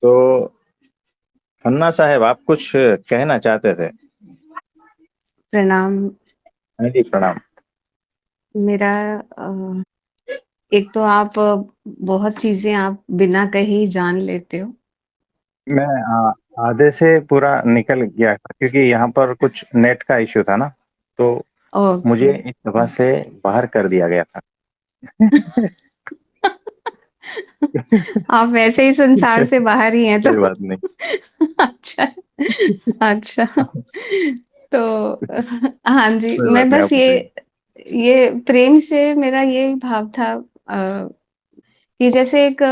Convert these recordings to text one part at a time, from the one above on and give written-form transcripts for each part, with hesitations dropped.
तो खन्ना साहब, आप कुछ कहना चाहते थे? प्रणाम। हाँ जी, प्रणाम। मेरा एक तो आप बहुत चीजें आप बिना कहे ही जान लेते हो। मैं आधे से पूरा निकल गया था क्योंकि यहाँ पर कुछ नेट का इश्यू था ना, तो ओके। मुझे इस सभा से बाहर कर दिया गया था। आप वैसे ही संसार से बाहर ही हैं तो कोई बात नहीं। अच्छा। अच्छा। तो हाँ जी, कोई मैं बात नहीं, बस आप बताइए। ये प्रेम से मेरा ये भाव था कि जैसे एक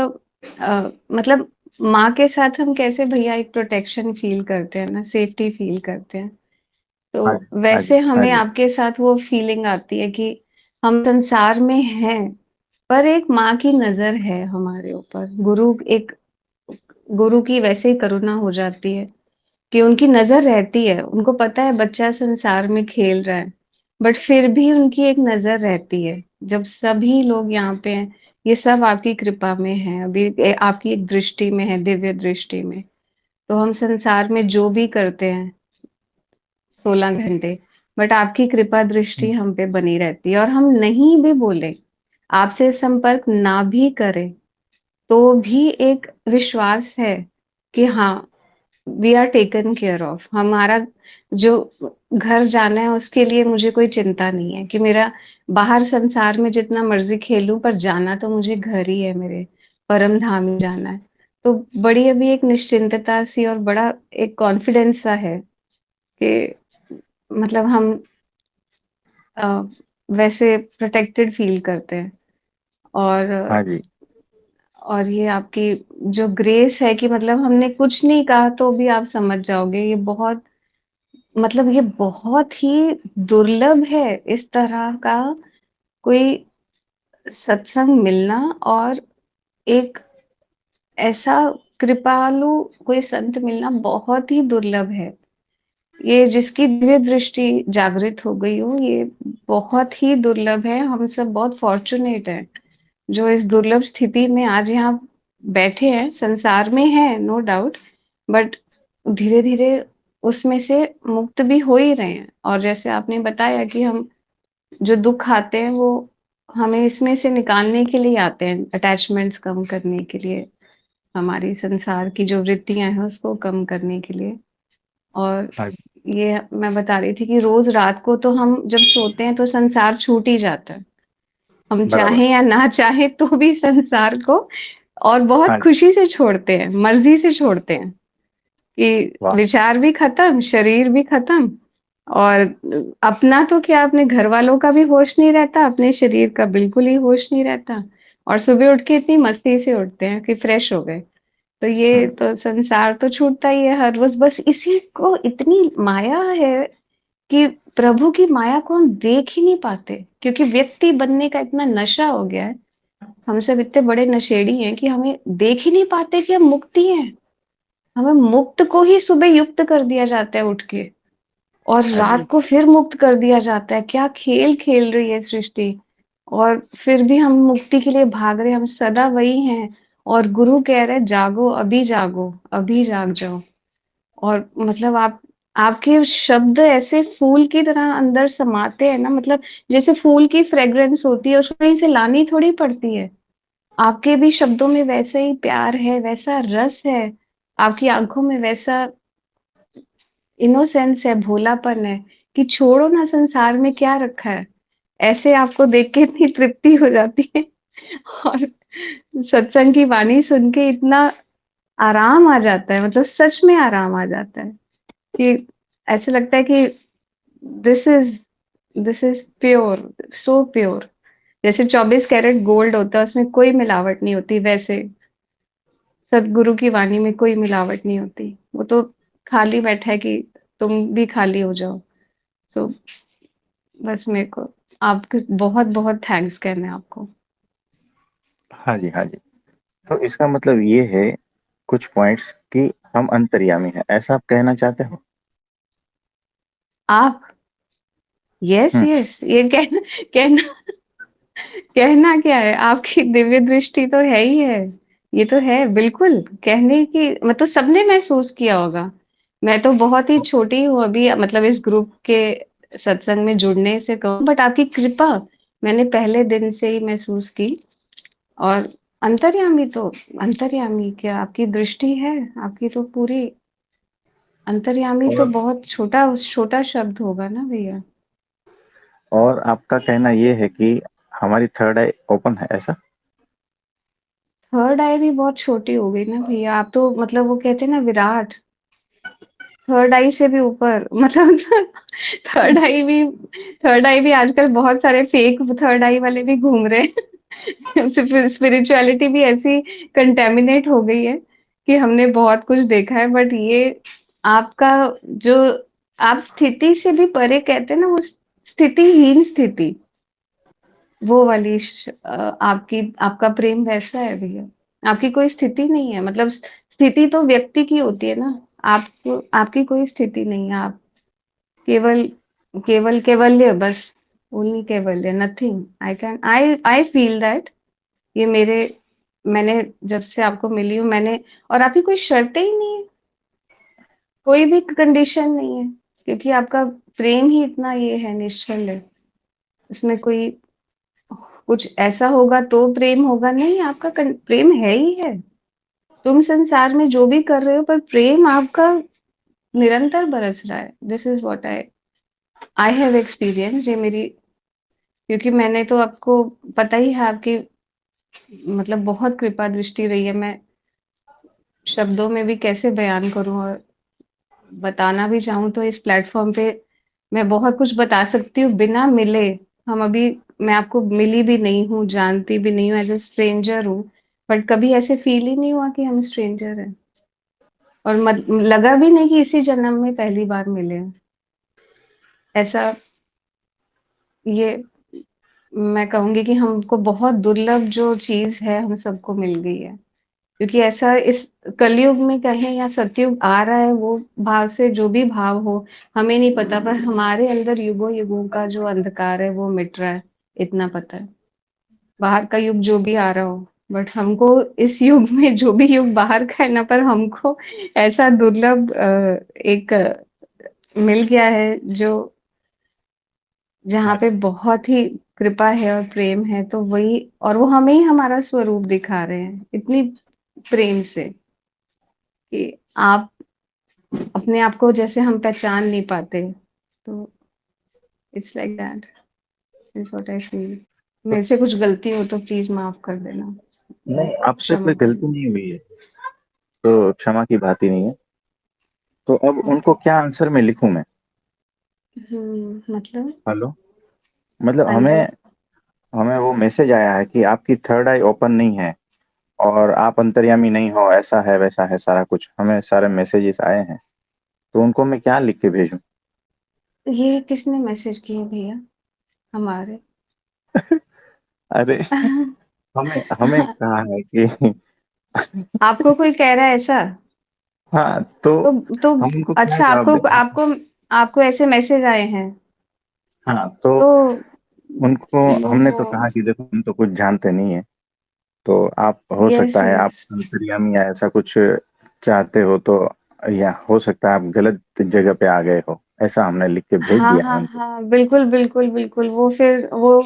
मतलब माँ के साथ हम कैसे भैया एक प्रोटेक्शन फील करते हैं ना, सेफ्टी फील करते हैं। तो हाँ जी, हाँ वैसे जी, हाँ हमें जी। आपके साथ वो फीलिंग आती है कि हम संसार में हैं, पर एक माँ की नज़र है हमारे ऊपर। गुरु की वैसे ही करुणा हो जाती है कि उनकी नज़र रहती है। उनको पता है बच्चा संसार में खेल रहा है, बट फिर भी उनकी एक नज़र रहती है। जब सभी लोग यहाँ पे हैं, ये सब आपकी कृपा में है, अभी आपकी एक दृष्टि में है, दिव्य दृष्टि में। तो हम संसार में जो भी करते हैं 16 घंटे, बट आपकी कृपा दृष्टि हम पे बनी रहती है। और हम नहीं भी बोले, आपसे संपर्क ना भी करें, तो भी एक विश्वास है कि हाँ, we are taken care of. हमारा जो घर जाना है उसके लिए मुझे कोई चिंता नहीं है कि मेरा बाहर संसार में जितना मर्जी खेलूं, पर जाना तो मुझे घर ही है, मेरे परम धाम ही जाना है। तो बड़ी अभी एक निश्चिंतता सी और बड़ा एक कॉन्फिडेंस सा है कि मतलब हम अ, वैसे प्रोटेक्टेड फील करते हैं। और हाँ जी, ये आपकी जो ग्रेस है कि मतलब हमने कुछ नहीं कहा तो भी आप समझ जाओगे, ये बहुत मतलब ये बहुत ही दुर्लभ है इस तरह का कोई सत्संग मिलना। और एक ऐसा कृपालु कोई संत मिलना बहुत ही दुर्लभ है। ये जिसकी दिव्य दृष्टि जागृत हो गई हो, ये बहुत ही दुर्लभ है। हम सब बहुत फॉर्चुनेट हैं जो इस दुर्लभ स्थिति में आज यहाँ बैठे हैं। संसार में है नो डाउट, बट धीरे धीरे उसमें से मुक्त भी हो ही रहे हैं। और जैसे आपने बताया कि हम जो दुख आते हैं वो हमें इसमें से निकालने के लिए आते हैं, अटैचमेंट्स कम करने के लिए, हमारी संसार की जो वृत्तियां हैं उसको कम करने के लिए। और हाँ जी। ये मैं बता रही थी कि रोज रात को तो हम जब सोते हैं तो संसार छूट ही जाता है, हम बराबर। चाहें या ना चाहें तो भी संसार को। और बहुत हाँ जी। खुशी से छोड़ते हैं, मर्जी से छोड़ते हैं कि वाह। विचार भी खत्म, शरीर भी खत्म। और अपना तो क्या, अपने घर वालों का भी होश नहीं रहता, अपने शरीर का बिल्कुल ही होश नहीं रहता। और सुबह उठ के इतनी मस्ती से उठते हैं कि फ्रेश हो गए। तो ये हम्म। तो संसार तो छूटता ही है हर रोज। बस इसी को इतनी माया है कि प्रभु की माया को हम देख ही नहीं पाते, क्योंकि व्यक्ति बनने का इतना नशा हो गया है। हम सब इतने बड़े नशेड़ी हैं कि हमें देख ही नहीं पाते कि हम मुक्ति हैं। हमें मुक्त को ही सुबह युक्त कर दिया जाता है उठ के, और हाँ रात जी। को फिर मुक्त कर दिया जाता है। क्या खेल खेल रही है सृष्टि। और फिर भी हम मुक्ति के लिए भाग रहे हैं, हम सदा वही हैं। और गुरु कह रहे जागो, अभी जागो, अभी जाग जाओ। और मतलब आपके शब्द ऐसे फूल की तरह अंदर समाते हैं ना, मतलब जैसे फूल की फ्रेग्रेंस होती है, उसको कहीं से लानी थोड़ी पड़ती है। आपके भी शब्दों में वैसे ही प्यार है, वैसा रस है, आपकी आंखों में वैसा इनोसेंस है, भोलापन है कि छोड़ो ना, संसार में क्या रखा है। ऐसे आपको देख के इतनी तृप्ति हो जाती है। और सत्संग की वाणी सुन के इतना आराम आ जाता है, मतलब सच में आराम आ जाता है कि ऐसे लगता है कि this is this is pure, so pure. जैसे 24 कैरेट गोल्ड होता है, उसमें कोई मिलावट नहीं होती, वैसे सदगुरु की वाणी में कोई मिलावट नहीं होती। वो तो खाली बैठा है कि तुम भी खाली हो जाओ। सो बस मेरे को आपके बहुत बहुत थैंक्स कहना है आपको। हाँ जी, हाँ जी। तो इसका मतलब ये है, कुछ पॉइंट्स, कि हम अंतर्यामी हैं, ऐसा आप कहना चाहते हो? आप यस हम्म। यस, ये कहना कहना कहना क्या है, आपकी दिव्य दृष्टि तो है ही है। ये तो है बिल्कुल। कहने की मतलब सबने महसूस किया होगा। मैं तो बहुत ही छोटी हूँ अभी, मतलब इस ग्रुप के सत्संग में जुड़ने से कहूँ, बट आपकी कृपा मैंने पहले दिन से ही महसूस की। और अंतर्यामी तो अंतर्यामी क्या, आपकी दृष्टि है, आपकी तो पूरी अंतर्यामी तो और बहुत छोटा छोटा शब्द होगा ना भैया। और आपका कहना ये है कि हमारी थर्ड आई ओपन है, ऐसा? थर्ड आई भी बहुत छोटी हो गई ना भैया, आप तो मतलब वो कहते हैं ना विराट, थर्ड आई से भी ऊपर मतलब थर्ड आई भी थर्ड आई भी आजकल बहुत सारे फेक थर्ड आई वाले भी घूम रहे हैं। स्पिरिचुअलिटी भी ऐसी कंटेमिनेट हो गई है कि हमने बहुत कुछ देखा है, बट ये आपका जो आप स्थिति से भी परे कहते हैं ना, वो स्थितिहीन स्थिति, वो वाली आपकी आपका प्रेम वैसा है भैया। आपकी कोई स्थिति नहीं है, मतलब स्थिति तो व्यक्ति की होती है ना, आपको आपकी कोई स्थिति नहीं है। आप केवल केवल केवल्य बस, ओनली केवल्य, नथिंग। आई फील दैट ये मेरे मैंने जब से आपको मिली हूँ मैंने, और आपकी कोई शर्तें ही नहीं है, कोई भी कंडीशन नहीं है, क्योंकि आपका प्रेम ही इतना ये है, निश्चल है। उसमें कोई कुछ ऐसा होगा तो प्रेम होगा, नहीं, आपका प्रेम है ही है। तुम संसार में जो भी कर रहे हो, पर प्रेम आपका निरंतर बरस रहा है। This is what I I have experience, ये मेरी, क्योंकि मैंने तो आपको पता ही है, आपकी मतलब बहुत कृपा दृष्टि रही है। मैं शब्दों में भी कैसे बयान करूं, और बताना भी चाहूँ तो इस प्लेटफॉर्म पे मैं बहुत कुछ बता सकती हूँ बिना मिले। हम अभी मैं आपको मिली भी नहीं हूँ, जानती भी नहीं हूँ, एज ए स्ट्रेंजर हूँ, बट कभी ऐसे फील ही नहीं हुआ कि हम स्ट्रेंजर हैं। और लगा भी नहीं कि इसी जन्म में पहली बार मिले हैं। ऐसा, ये मैं कहूंगी कि हमको बहुत दुर्लभ जो चीज है हम सबको मिल गई है, क्योंकि ऐसा इस कलयुग में कहें या सतयुग आ रहा है, वो भाव से जो भी भाव हो हमें नहीं पता, पर हमारे अंदर युगों युगों का जो अंधकार है वो मिट रहा है, इतना पता है। बाहर का युग जो भी आ रहा हो, बट हमको इस युग में जो भी युग बाहर का है ना, पर हमको ऐसा दुर्लभ एक मिल गया है, जो जहाँ पे बहुत ही कृपा है और प्रेम है, तो वही, और वो हमें ही हमारा स्वरूप दिखा रहे हैं इतनी प्रेम से, कि आप अपने आप को जैसे हम पहचान नहीं पाते, तो it's like that, is what I feel. तो मेरे से कुछ गलती हो तो प्लीज माफ कर देना, नहीं, आपसे क्षमा कोई करना। गलती नहीं हुई है, तो क्षमा की बात ही नहीं है। तो अब उनको ओके। क्या आंसर में लिखूं मैं? मतलब। हेलो, मतलब हाँ जी। हमें हमें वो मैसेज आया है कि आपकी थर्ड आई ओपन नहीं है और आप अंतर्यामी नहीं हो, ऐसा है वैसा है, सारा कुछ हमें सारे मैसेजेस आए हैं। तो उनको मैं क्या लिख के भेजूं? ये किसने मैसेज किए भैया हमारे? अरे, हमें हमें कहा है कि आपको कोई कह रहा है ऐसा? हाँ, तो तो हम उनको क्या अच्छा, जवाब आपको दें? आपको आपको ऐसे मैसेज आए हैं? हाँ, तो तो उनको हमने वो तो कहा कि देखो, हम तो कुछ जानते नहीं है, तो आप हो यस सकता है यस। आप अंतर्यामी या ऐसा कुछ चाहते हो, तो या हो सकता है आप गलत जगह पे आ गए हो, ऐसा हमने लिख के भेज हाँ दिया है हाँ उनको। हाँ, बिल्कुल बिल्कुल बिल्कुल, वो फिर वो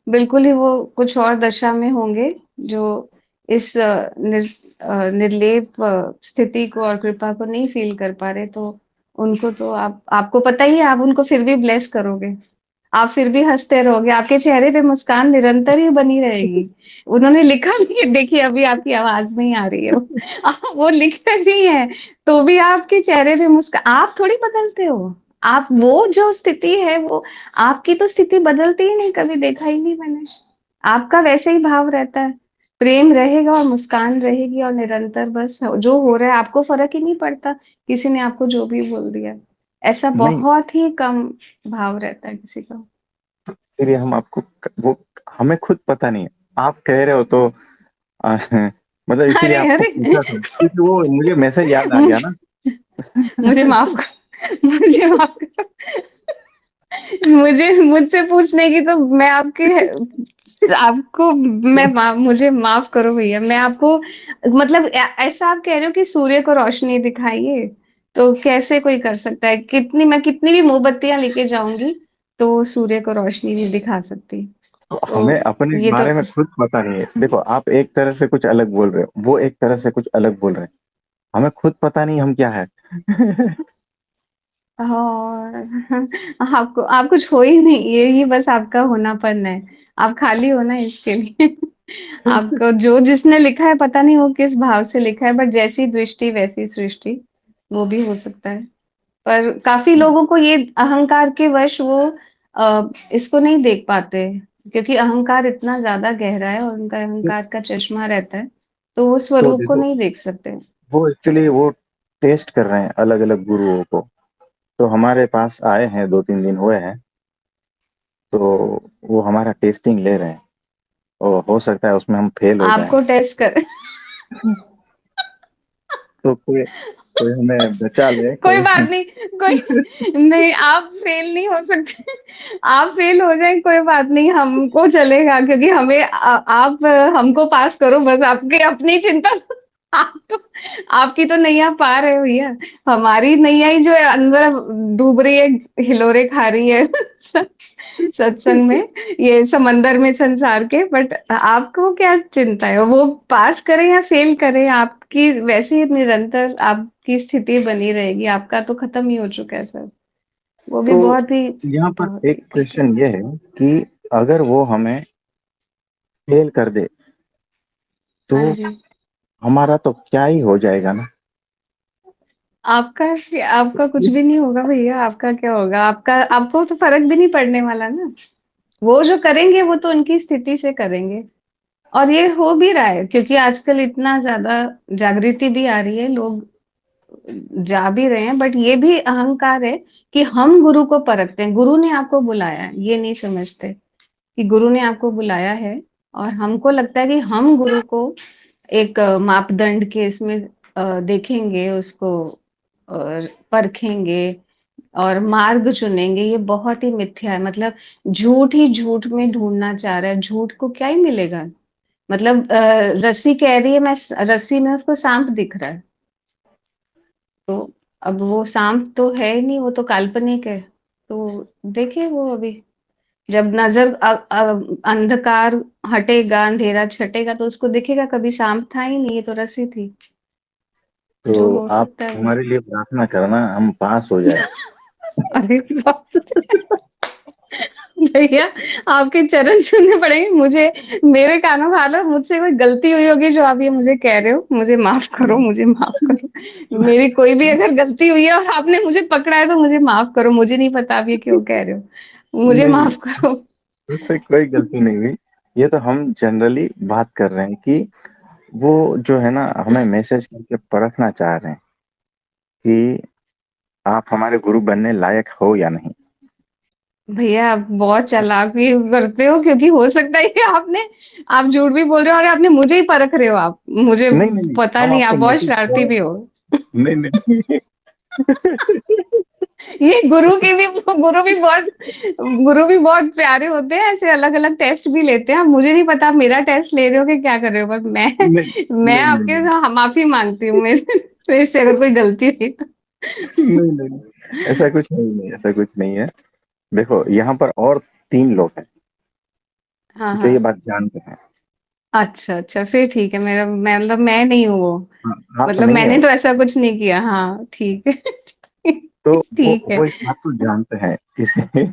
बिल्कुल ही वो कुछ और दशा में होंगे, जो इस निर्लेप स्थिति को और कृपा को नहीं फील कर पा रहे, तो उनको तो आपको पता ही है, आप उनको फिर भी ब्लेस करोगे, आप फिर भी हंसते रहोगे, आपके चेहरे पे मुस्कान निरंतर ही बनी रहेगी। उन्होंने लिखा भी है, देखिए अभी आपकी आवाज में ही आ रही है वो। वो लिख रही है, तो भी आपके चेहरे पे मुस्कान, आप थोड़ी बदलते हो। आप वो जो स्थिति है वो, आपकी तो स्थिति बदलती ही नहीं, कभी देखा ही नहीं मैंने। आपका वैसे ही भाव रहता है, प्रेम रहेगा और मुस्कान रहेगी, और निरंतर बस जो हो रहा है आपको फर्क ही नहीं पड़ता, किसी ने आपको जो भी बोल दिया। ऐसा नहीं, बहुत ही कम भाव रहता है किसी का। इसलिए हम आपको वो हमें खुद पता नहीं है, आप कह रहे हो तो आ, मतलब इसीलिए अरे आपको अरे पूछा था, क्योंकि वो मुझे मैसेज याद आ गया मुझे ना। मुझे माफ कर, मुझे माफ कर। मुझे मुझसे पूछने की तो मैं आपके आपको मुझे माफ करो भैया, मैं आपको मतलब ऐसा आप कह रहे हो कि सूर्य को रोशनी दिखाइए, तो कैसे कोई कर सकता है? मैं कितनी भी मोमबत्तियां लेके जाऊंगी तो सूर्य को रोशनी नहीं दिखा सकती। तो तो हमें अपने ये तो बारे में खुद पता नहीं है। देखो, आप एक तरह से कुछ अलग बोल रहे हो, वो एक तरह से कुछ अलग बोल रहे हैं। हमें खुद पता नहीं हम क्या है। और आपको आप कुछ हो ही नहीं, ये बस आपका होनापन है। आप खाली हो ना इसके लिए। आपको जो जिसने लिखा है पता नहीं वो किस भाव से लिखा है, बट जैसी दृष्टि वैसी सृष्टि, वो भी हो सकता है। पर काफी लोगों को ये अहंकार के वश वो इसको नहीं देख पाते, क्योंकि अहंकार इतना ज्यादा गहरा है और उनका अहंकार का चश्मा रहता है, तो वो तो स्वरूप को देखो, नहीं देख सकते। वो एक्चुअली वो टेस्ट कर रहे हैं अलग अलग गुरुओं को। तो हमारे पास आए हैं, 2-3 दिन हुए हैं। तो वो हमारा टेस्टिंग ले रहे हैं, और हो सकता है उसमें हम फेल हो जाएं। आपको टेस्ट कर तो कोई कोई हमें बचा ले, कोई बात कोई। नहीं, कोई नहीं, आप फेल नहीं हो सकते। आप फेल हो जाए कोई बात नहीं, हमको चलेगा, क्योंकि आप हमको पास करो बस, आपके अपनी चिंता। आप तो, आपकी तो नैया पार है भैया, हमारी नैया ही जो है अंदर डूब रही है, हिलोरे खा रही है। सत्संग में, ये समंदर में संसार के, बट आपको क्या चिंता है? वो पास करे या फेल करे, आपकी वैसे ही निरंतर आपकी स्थिति बनी रहेगी, आपका तो खत्म ही हो चुका है सर। वो भी तो बहुत ही यहाँ पर एक क्वेश्चन ये है कि अगर वो हमें फेल कर दे, तो हाँ जी। हमारा तो क्या ही हो जाएगा ना। आपका आपका कुछ भी नहीं होगा भैया, आपका क्या होगा? आपका आपको तो फर्क भी नहीं पड़ने वाला ना। वो जो करेंगे वो तो उनकी स्थिति से करेंगे, और ये हो भी रहा है, क्योंकि आजकल इतना ज्यादा जागृति भी आ रही है, लोग जा भी रहे हैं, बट ये भी अहंकार है कि हम गुरु को परखते हैं। गुरु ने आपको बुलाया है, ये नहीं समझते कि गुरु ने आपको बुलाया है, और हमको लगता है कि हम गुरु को एक मापदंड के इसमें देखेंगे उसको, और परखेंगे और मार्ग चुनेंगे। ये बहुत ही मिथ्या है, मतलब झूठ ही झूठ में ढूंढना चाह रहा है, झूठ को क्या ही मिलेगा? मतलब रस्सी कह रही है, मैं रस्सी में उसको सांप दिख रहा है, तो अब वो सांप तो है ही नहीं, वो तो काल्पनिक है। तो देखिए वो अभी जब अंधकार हटेगा, अंधेरा छटेगा, तो उसको दिखेगा कभी सांप था ही नहीं, ये तो रस्सी थी। जो तो हो आप सकता है वो। हमारे लिए प्रार्थना करना, हम पास हो जाए। अरे बाप भैया, आपके चरण छूने पड़ेंगे मुझे, मेरे कानों खा लो, मुझसे कोई गलती हुई होगी जो आप ये मुझे कह रहे हो, मुझे माफ करो, मुझे माफ करो। मेरी कोई भी अगर गलती हुई है और आपने मुझे पकड़ा है तो मुझे माफ करो, मुझे नहीं पता आप ये क्यों कह रहे हो, मुझे नहीं, माफ करो। उससे कोई गलती नहीं हुई। ये तो हम जनरली बात कर रहे हैं कि वो जो है ना, हमें मैसेज करके परखना चाह रहे हैं कि आप हमारे गुरु बनने लायक हो या नहीं। भैया आप बहुत चालाकी करते हो, क्योंकि हो सकता है कि आप झूठ भी बोल रहे हो और आपने मुझे ही परख रहे हो आप, मुझे नहीं, नहीं, नहीं, पता हम नहीं, आप आपको बहुत मैसेज शरारती भी हो। नहीं, नहीं। ये गुरु भी बहुत प्यारे होते हैं, ऐसे अलग अलग टेस्ट भी लेते हैं। अब मुझे नहीं पता आप मेरा टेस्ट ले रहे हो कि क्या कर रहे हो, पर नहीं, मैं नहीं, नहीं, आपके नहीं, माफी मांगती हूँ, मेरे से अगर कोई गलती हुई तो। नहीं, नहीं, ऐसा कुछ नहीं है, ऐसा कुछ नहीं है। देखो, यहाँ पर और 3 लोग हैं हाँ जो ये हाँ। बात जानते हैं। अच्छा अच्छा, फिर ठीक है, मतलब मैं नहीं हूँ वो, हाँ, आप मतलब नहीं मैंने हो। तो ऐसा कुछ नहीं किया, हाँ ठीक है। तो वो ठीक है। वो इस बात को जानते हैं, इसे कोई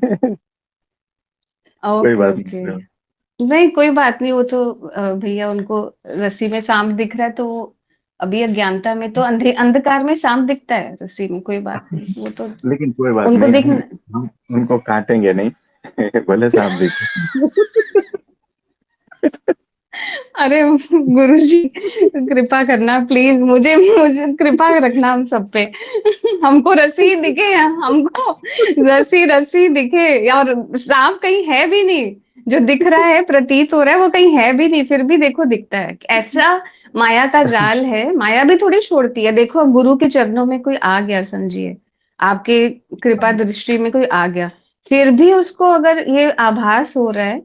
ओके बात ओके। नहीं। नहीं कोई बात नहीं, वो तो भैया उनको रस्सी में सांप दिख रहा है, तो वो अभी अज्ञानता में तो अंधकार में सांप दिखता है, रस्सी में कोई बात नहीं, वो तो लेकिन कोई बात उनको नहीं, दिख। हम उनको काटेंगे नहीं। भले सांप दिखे। अरे गुरुजी, कृपा करना प्लीज, मुझे मुझे कृपा रखना हम सब पे। हमको रस्सी दिखे, हमको रस्सी रस्सी दिखे, और सांप कहीं है भी नहीं, जो दिख रहा है प्रतीत हो रहा है वो कहीं है भी नहीं, फिर भी देखो दिखता है। ऐसा माया का जाल है, माया भी थोड़ी छोड़ती है। देखो गुरु के चरणों में कोई आ गया, समझिए आपके कृपा दृष्टि में कोई आ गया, फिर भी उसको अगर ये आभास हो रहा है,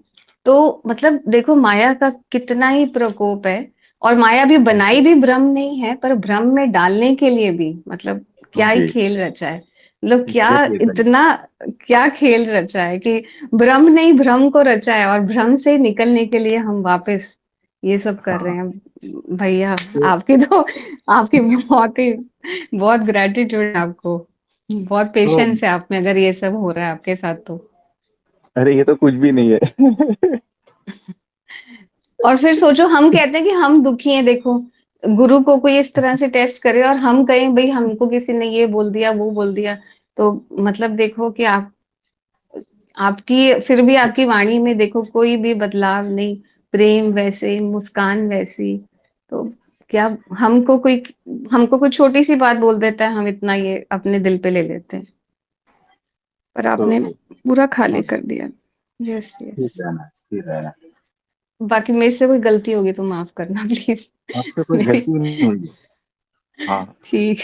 तो मतलब देखो माया का कितना ही प्रकोप है। और माया भी बनाई भी भ्रम नहीं है, पर भ्रम में डालने के लिए भी मतलब क्या ही जी, खेल रचा है। मतलब क्या एग्जैक्टली सही। इतना क्या खेल रचा है कि भ्रम नहीं भ्रम को रचा है, और भ्रम से निकलने के लिए हम वापस ये सब कर रहे हाँ, हैं। भैया तो आपकी तो आपकी बहुत ग्रेटिट्यूड है आपको। बहुत तो पेशेंस है आप में, अगर ये सब हो रहा है आपके साथ तो। अरे ये तो कुछ भी नहीं है। और फिर सोचो, हम कहते हैं कि हम दुखी हैं, देखो गुरु को कोई इस तरह से टेस्ट करे और हम कहें भाई हमको किसी ने ये बोल दिया वो बोल दिया, तो मतलब देखो कि आप आपकी फिर भी आपकी वाणी में देखो कोई भी बदलाव नहीं, प्रेम वैसे, मुस्कान वैसी। तो क्या हमको कोई छोटी सी बात बोल देता है, हम इतना ये अपने दिल पे ले लेते हैं। पर आपने तो पूरा खाली हाँ, कर दिया। यस स्थिर यस। रहना, स्थिर रहना। बाकी मेरे से कोई गलती होगी तो माफ करना प्लीज। आपसे कोई मेरी गलती नहीं हुई है। हाँ, ठीक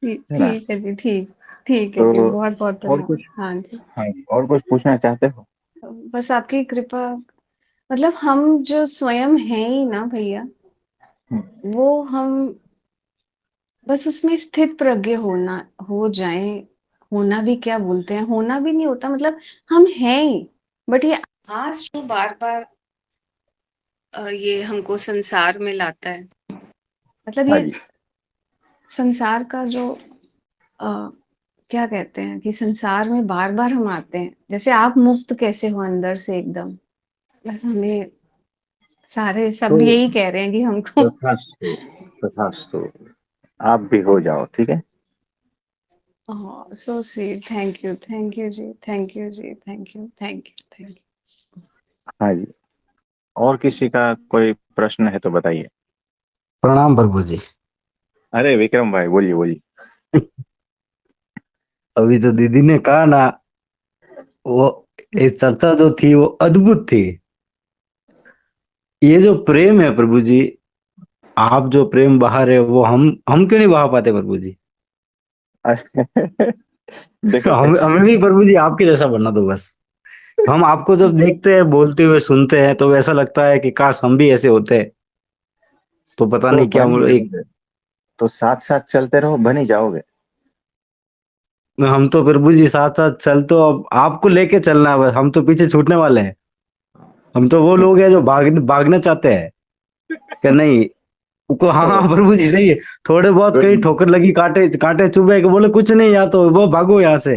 ठीक है ना? ठीक है जी, ठीक ठीक है तो जी, बहुत बहुत और प्रणाम। कुछ, हाँ जी। हाँ, और कुछ पूछना चाहते हो? बस आपकी कृपा, मतलब हम जो स्वयं हैं ही ना भैया, हम्म, वो हम बस उसमें स्थित प्रज्ञ हो जाए। होना भी क्या बोलते हैं, होना भी नहीं होता, मतलब हम हैं ही। बट ये आभास जो बार बार ये हमको संसार में लाता है, मतलब हाँ ये जी। संसार का जो क्या कहते हैं कि संसार में बार बार हम आते हैं, जैसे आप मुक्त कैसे हो अंदर से एकदम, बस हमें सारे तो सब यही कह रहे हैं कि हमको। तथास्तु, तथास्तु, आप भी हो जाओ, ठीक है। So sweet, thank you ji, thank you ji, thank you thank you thank हाँ जी। और किसी का कोई प्रश्न है तो बताइए। प्रणाम प्रभु जी। अरे विक्रम भाई, बोलिए बोलिए। अभी तो दीदी ने कहा ना, वो इस चर्चा जो थी वो अद्भुत थी। ये जो प्रेम है प्रभु जी, आप जो प्रेम बहा रहे हो वो हम क्यों नहीं बहा पाते प्रभु जी? देखो हमें कैसा हमें है। भी प्रभु जी आपके जैसा बनना दो बस। हम आपको जब देखते हैं बोलते हुए सुनते हैं तो ऐसा लगता है कि काश हम भी ऐसे होते। तो पता तो नहीं क्या बन ही एक, जाओगे, तो साथ साथ चलते रहो, बन ही जाओगे। हम तो प्रभु जी साथ साथ चल, तो अब आपको लेके चलना है बस, हम तो पीछे छूटने वाले हैं। हम तो वो लोग हैं जो भागना चाहते हैं कि नहीं। को हाँ हाँ प्रभु जी सही है। थोड़े बहुत कोई कहीं ठोकर लगी, कांटे कांटे चुभे के बोले कुछ नहीं, या तो वो भागो यहाँ से।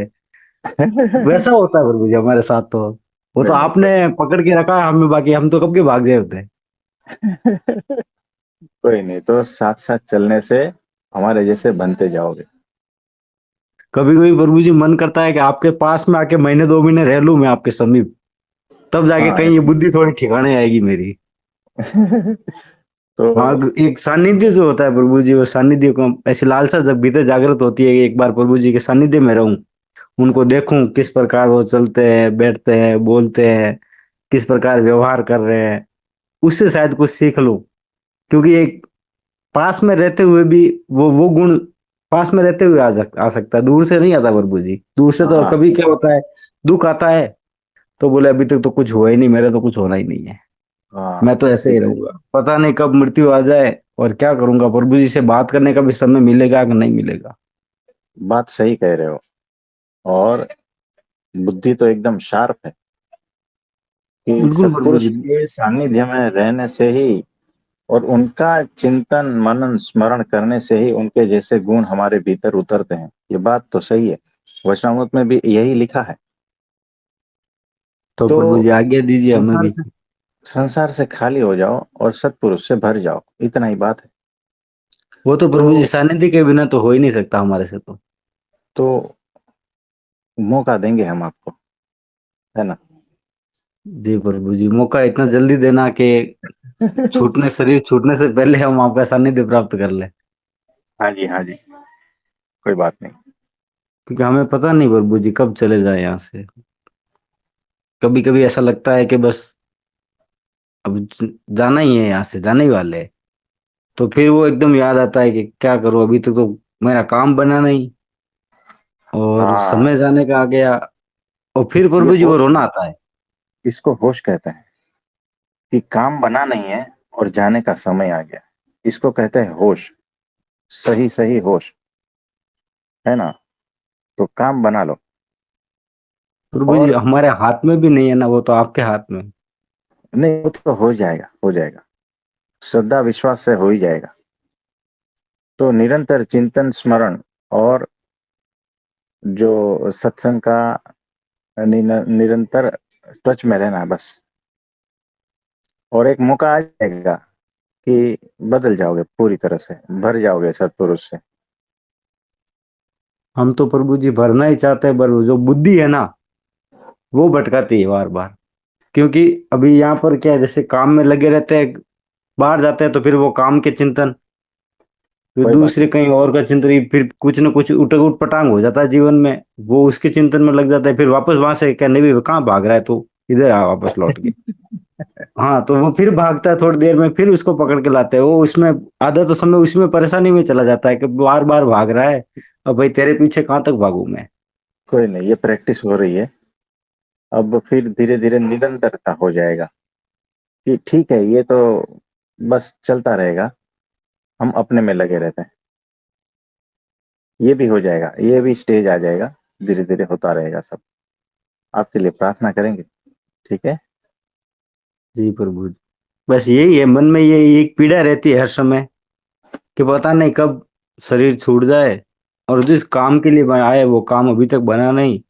नहीं। वैसा होता है प्रभु जी हमारे साथ तो। वो तो नहीं आपने पकड़ के रखा है हमें, बाकी हम तो कब के भाग गए होते। कोई नहीं, तो साथ साथ चलने से हमारे जैसे बनते जाओगे। कभी कभी प्रभु जी मन करता है कि आपके पास में आके महीने 2 महीने रह लूं मैं आपके समीप, तब जाके हाँ कहीं ये ऐसा। बुद्धि थोड़ी ठिकाने आएगी मेरी। हाँ, तो एक सानिध्य जो होता है प्रभु जी, वो सानिध्य को ऐसी लालसा जब भीतर जागृत होती है कि एक बार प्रभु जी के सानिध्य में रहूं, उनको देखूं किस प्रकार वो चलते हैं, बैठते हैं, बोलते हैं, किस प्रकार व्यवहार कर रहे हैं, उससे शायद कुछ सीख लूं। क्योंकि एक पास में रहते हुए भी वो गुण पास में रहते हुए आ सकता है, दूर से नहीं आता प्रभु जी। दूर से तो हाँ, कभी क्या होता है, दुख आता है तो बोले अभी तक तो कुछ हुआ ही नहीं, मेरा तो कुछ होना ही नहीं है, हाँ, मैं तो ऐसे ही एग्जैक्ट। रहूंगा, पता नहीं कब मृत्यु आ जाए और क्या करूंगा। प्रभु जी से बात करने का भी समय मिलेगा कि नहीं मिलेगा? बात सही कह रहे हो। और बुद्धि तो एकदम शार्प है कि बिल्कुल प्रभु सत्पुरुष जी। के सानिध्य में रहने से ही और उनका चिंतन मनन स्मरण करने से ही उनके जैसे गुण हमारे भीतर उतरते हैं। ये बात तो सही है, वचनामृत में भी यही लिखा है। तो तो प्रभु जी आज्ञा दीजिए हमें संसार भी। से संसार से खाली हो जाओ और सत्पुरुष से भर जाओ, इतना ही बात है। वो तो तो प्रभु जी सानिध्य के बिना तो हो ही नहीं सकता हमारे से तो। तो मौका देंगे हम आपको, है ना? जी प्रभु जी, मौका इतना जल्दी देना कि शरीर छूटने से पहले हम आपका सानिध्य प्राप्त कर ले। हाँ जी, हाँ जी, कोई बात नहीं। क्योंकि हमें पता नहीं प्रभु जी कब चले जाए यहाँ से। कभी कभी ऐसा लगता है कि बस अब जाना ही है, यहाँ से जाने ही वाले हैं। तो फिर वो एकदम याद आता है कि क्या करूं, अभी तक तो मेरा काम बना नहीं और हाँ, समय जाने का आ गया। और फिर ये प्रभु जी वो होश, रोना आता है। इसको होश कहते हैं कि काम बना नहीं है और जाने का समय आ गया। इसको कहते हैं होश, सही सही होश, है ना। तो काम बना लो। प्रभु जी और हमारे हाथ में भी नहीं है ना, वो तो आपके हाथ में है। नहीं, वो तो हो जाएगा, हो जाएगा, श्रद्धा विश्वास से हो ही जाएगा। तो निरंतर चिंतन स्मरण और जो सत्संग का निरंतर टच में रहना है बस। और एक मौका आ जाएगा कि बदल जाओगे, पूरी तरह से भर जाओगे सत्पुरुष से। हम तो प्रभु जी भरना ही चाहते हैं, पर वो जो बुद्धि है ना, वो भटकाती है बार बार। क्योंकि अभी यहाँ पर क्या है, जैसे काम में लगे रहते हैं, बाहर जाते हैं तो फिर वो काम के चिंतन, फिर कोई बात दूसरे कहीं और का चिंतन, फिर कुछ न कुछ उट पटांग हो जाता है जीवन में, वो उसके चिंतन में लग जाता है। फिर वापस वहां से कहने भी कहाँ भाग रहा है तू, इधर आ वापस लौट के। नहीं। हाँ, तो वो फिर भागता है, थोड़ी देर में फिर उसको पकड़ के लाते हैं। वो उसमें आधा तो समय उसमें परेशानी में चला जाता है कि बार बार भाग रहा है, अब भाई तेरे पीछे कहाँ तक भागू मैं। कोई नहीं, ये प्रैक्टिस हो रही है। अब फिर धीरे धीरे निरंतरता हो जाएगा कि ठीक है, ये तो बस चलता रहेगा, हम अपने में लगे रहते हैं। ये भी हो जाएगा, ये भी स्टेज आ जाएगा, धीरे धीरे होता रहेगा सब। आपके लिए प्रार्थना करेंगे, ठीक है। जी प्रभु जी, बस यही है, मन में ये एक पीड़ा रहती है हर समय कि पता नहीं कब शरीर छूट जाए, और जिस काम के लिए आए वो काम अभी तक बना नहीं।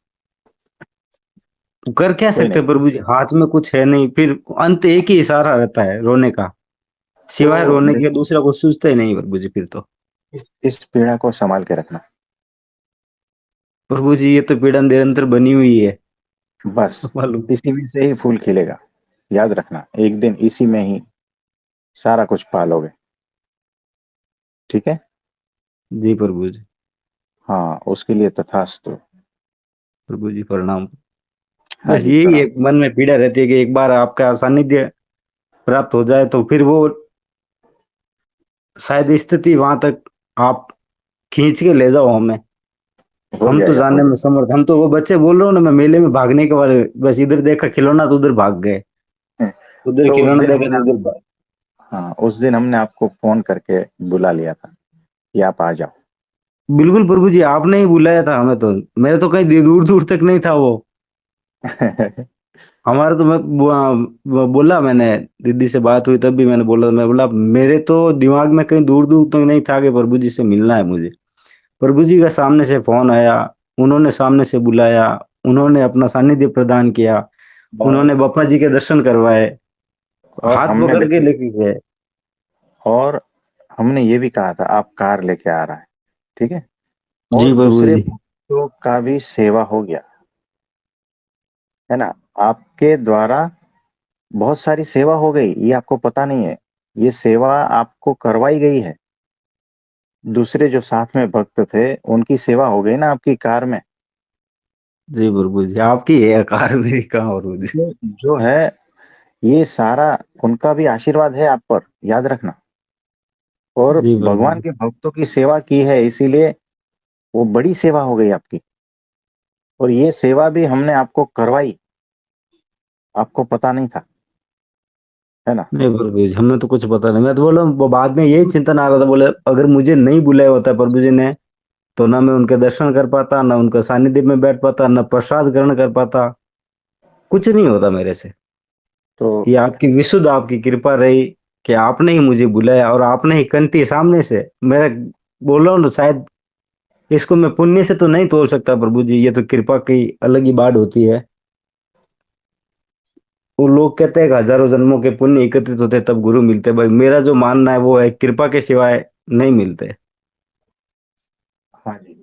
कर क्या कोई सकते नहीं। हैं प्रभु जी, हाथ में कुछ है नहीं, फिर अंत एक ही इशारा रहता है रोने का, तो सिवाय रोने के देखो, दूसरा कुछ सूझता ही नहीं प्रभु जी फिर तो। इस पीड़ा को संभाल के रखना। प्रभु जी ये तो पीड़ा निरंतर बनी हुई है। बस मालूम। इसी में से ही फूल खिलेगा। याद रखना, एक दिन इसी में ही सारा कुछ पालोगे, ठीक है। जी प्रभु जी। हाँ, उसके लिए तथास्तु। प्रभु जी प्रणाम। हाँ बस जी, यही प्रणाम। एक मन में पीड़ा रहती है कि एक बार आपका सानिध्य प्राप्त हो जाए तो फिर वो शायद स्थिति वहां तक आप खींच के ले जाओ हमें। हो हम तो जाएगा, हो जानने में जाएगा। समर्थ, हम तो वो बच्चे बोल रहे हो ना, मैं मेले में भागने के बारे में, बस इधर देखा खिलौना तो उधर भाग गए, उधर तो उस खिलौना दिन देखा हमने तो उधर भाग। हाँ, उस दिन हमने आपको फोन करके बुला लिया था कि आप आ जाओ। बिल्कुल प्रभु जी, आपने ही बुलाया था हमें तो, मेरे तो कहीं दूर दूर तक नहीं था वो। हमारा तो वो बोला मैंने, दीदी से बात हुई तब भी मैंने बोला, मैं बोला मेरे तो दिमाग में कहीं दूर दूर तो नहीं था कि प्रभु जी से मिलना है मुझे। प्रभु जी का सामने से फोन आया, उन्होंने सामने से बुलाया, उन्होंने अपना सानिध्य प्रदान किया, और उन्होंने बापा जी के दर्शन करवाए, और हाथ हमने पकड़ के देखो, लेके गए। और हमने ये भी कहा था आप कार लेके आ रहा है, ठीक है। जी और प्रभु दूसरे जी। भक्तों का भी सेवा हो गया, है ना। आपके द्वारा बहुत सारी सेवा हो गई, ये आपको पता नहीं है। ये सेवा आपको करवाई गई है। दूसरे जो साथ में भक्त थे, उनकी सेवा हो गई ना आपकी कार में। जी प्रभु जी, आपकी है कार, मेरी कहाँ प्रभु जी। जो है, ये सारा उनका भी आशीर्वाद है आप पर, याद रखना। और जी प्रभु भगवान जी। के भक्तों की सेवा की है, इसीलिए वो बड़ी सेवा हो गई आपकी। और ये सेवा भी हमने आपको करवाई, आपको पता नहीं था, है ना। नहीं प्रभु जी, हमें तो कुछ पता नहीं, मैं तो बोला वो बाद में यही चिंतन आ रहा था, बोले अगर मुझे नहीं बुलाया होता प्रभु जी ने, तो ना मैं उनके दर्शन कर पाता, ना उनका सानिध्य में बैठ पाता, ना प्रसाद ग्रहण कर पाता, कुछ नहीं होता मेरे से। तो ये आपकी विशुद्ध आपकी कृपा रही कि आपने ही मुझे बुलाया, और आपने ही कंठी सामने से मेरा, बोल रहा हूँ ना, शायद इसको मैं पुण्य से तो नहीं तोल सकता प्रभु जी, ये तो कृपा की अलग ही बात होती है। वो लोग कहते हैं कि हजारों जन्मों के पुण्य एकत्रित होते हैं तब गुरु मिलते हैं, भाई मेरा जो मानना है वो है कृपा के सिवाय नहीं मिलते। हाँ जी।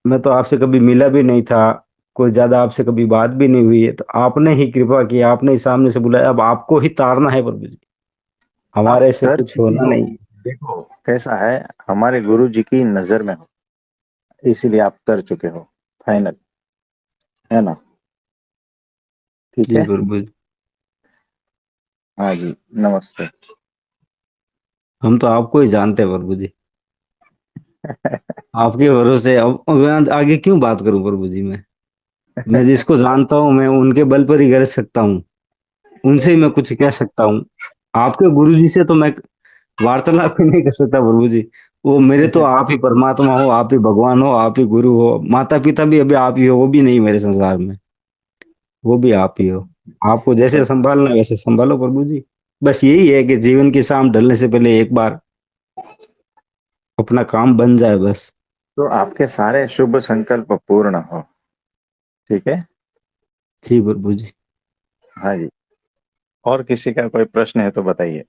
मैं तो आपसे कभी मिला भी नहीं था, कोई ज्यादा आपसे कभी बात भी नहीं हुई है, तो आपने ही कृपा की, आपने ही सामने से बुलाया, अब आपको ही तारना है प्रभु जी, आप हमारे से तर कुछ चुके होना हो। नहीं। देखो कैसा है, हमारे गुरु जी की नजर में हो, इसीलिए आप तर चुके हो, फाइनल, है ना। ठीक जी है। प्रभु जी। हाँ जी, नमस्ते। हम तो आपको ही जानते हैं प्रभु जी, आपके भरोसे अब आगे क्यों बात करूं प्रभु जी मैं। मैं जिसको जानता हूँ मैं उनके बल पर ही गरज सकता हूँ, उनसे ही मैं कुछ कह सकता हूँ। आपके गुरु जी से तो मैं वार्तालाप ही नहीं कर सकता प्रभु जी। वो मेरे तो आप ही परमात्मा हो, आप ही भगवान हो, आप ही गुरु हो, माता पिता भी अभी आप ही हो, वो भी नहीं मेरे संसार में, वो भी आप ही हो। आपको जैसे संभालना है वैसे संभालो प्रभु जी। बस यही है कि जीवन की शाम ढलने से पहले एक बार अपना काम बन जाए बस। तो आपके सारे शुभ संकल्प पूर्ण हो। ठीक है। जी प्रभु जी। हाँ जी। और किसी का कोई प्रश्न है तो बताइए।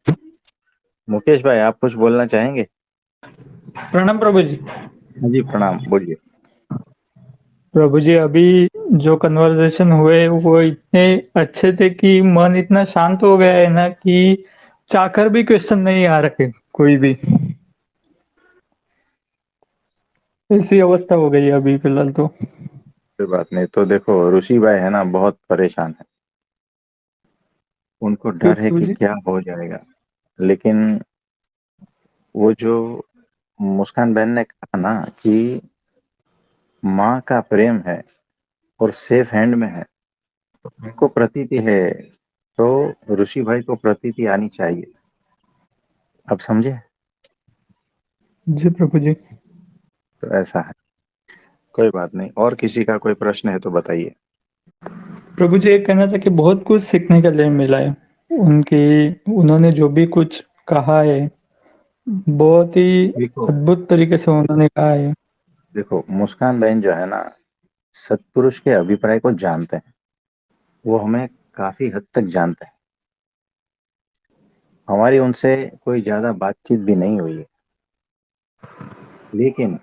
मुकेश भाई, आप कुछ बोलना चाहेंगे? प्रणाम प्रभु जी। हाँ जी, प्रणाम, बोलिए। प्रभु जी, अभी जो कन्वर्सेशन हुए वो इतने अच्छे थे कि मन इतना शांत हो गया है ना कि चाहकर भी क्वेश्चन नहीं आ रहे कोई भी। ऐसी अवस्था हो गई है अभी फिलहाल तो। कोई बात नहीं। तो देखो, ऋषि भाई है ना, बहुत परेशान है। उनको क्यों डर है प्रभु कि जी? क्या हो जाएगा। लेकिन वो जो मुस्कान बहन ने कहा ना कि माँ का प्रेम है और सेफ हैंड में है, तो उनको प्रतीति है। तो ऋषि भाई को प्रतीति आनी चाहिए। अब समझे? जी प्रभु जी। तो ऐसा है। कोई बात नहीं। और किसी का कोई प्रश्न है तो बताइए। प्रभु जी, ये कहना था कि बहुत कुछ सीखने के लिए मिला है उनकी, उन्होंने जो भी कुछ कहा है बहुत ही देखो अद्भुत तरीके से उन्होंने कहा है। देखो, मुस्कान बहन जो है ना, सत्पुरुष के अभिप्राय को जानते हैं। वो हमें काफी हद तक जानते हैं। हमारी उनसे कोई ज्यादा बातचीत भी नहीं हुई है, लेकिन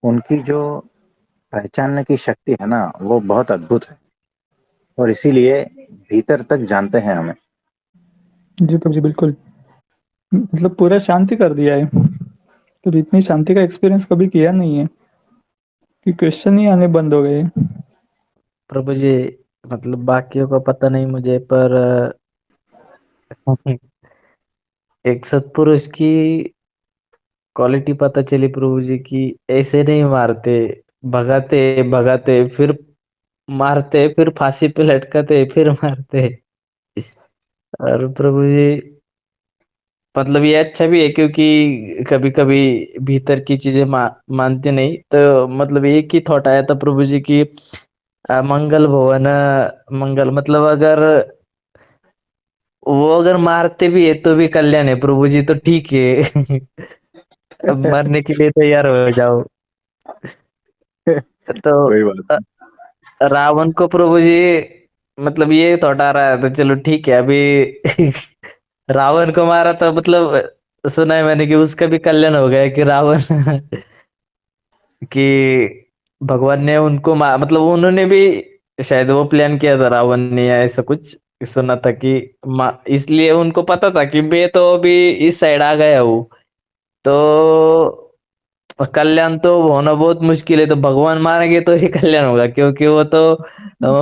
उनकी जो पहचानने की शक्ति है ना, वो बहुत अद्भुत है। और इसीलिए भीतर तक जानते हैं हमें। जी प्रभु जी, बिल्कुल। मतलब पूरा शांति कर दिया है। तो इतनी शांति का एक्सपीरियंस कभी किया नहीं है कि क्वेश्चन ही आने बंद हो गए। प्रभु जी, मतलब बाकियों का पता नहीं मुझे, पर एक सत्पुरुष की क्वालिटी पता चली प्रभु जी की। ऐसे नहीं मारते, भगाते भगाते फिर मारते, फिर फांसी पे लटकाते, फिर मारते। और प्रभु जी, मतलब ये अच्छा भी है क्योंकि कभी कभी भीतर की चीजें मानते नहीं, तो मतलब एक ही थॉट आया था प्रभु जी की, मंगल भवन मंगल, मतलब अगर वो अगर मारते भी है तो भी कल्याण है प्रभु जी, तो ठीक है। अब मरने के लिए तैयार हो जाओ। तो कोई बात अ, नहीं। रावण को प्रभु जी, मतलब ये थॉट आ रहा है तो चलो ठीक है अभी। रावण को मारा तो मतलब सुना है मैंने कि उसका भी कल्याण हो गया, कि रावण कि भगवान ने उनको मतलब उन्होंने भी शायद वो प्लान किया था रावण ने, या ऐसा कुछ सुना था कि इसलिए उनको पता था कि मैं तो अभी इस साइड आ गया हूँ, तो कल्याण तो होना बहुत मुश्किल है, तो भगवान मारेंगे तो ही कल्याण होगा, क्योंकि वो तो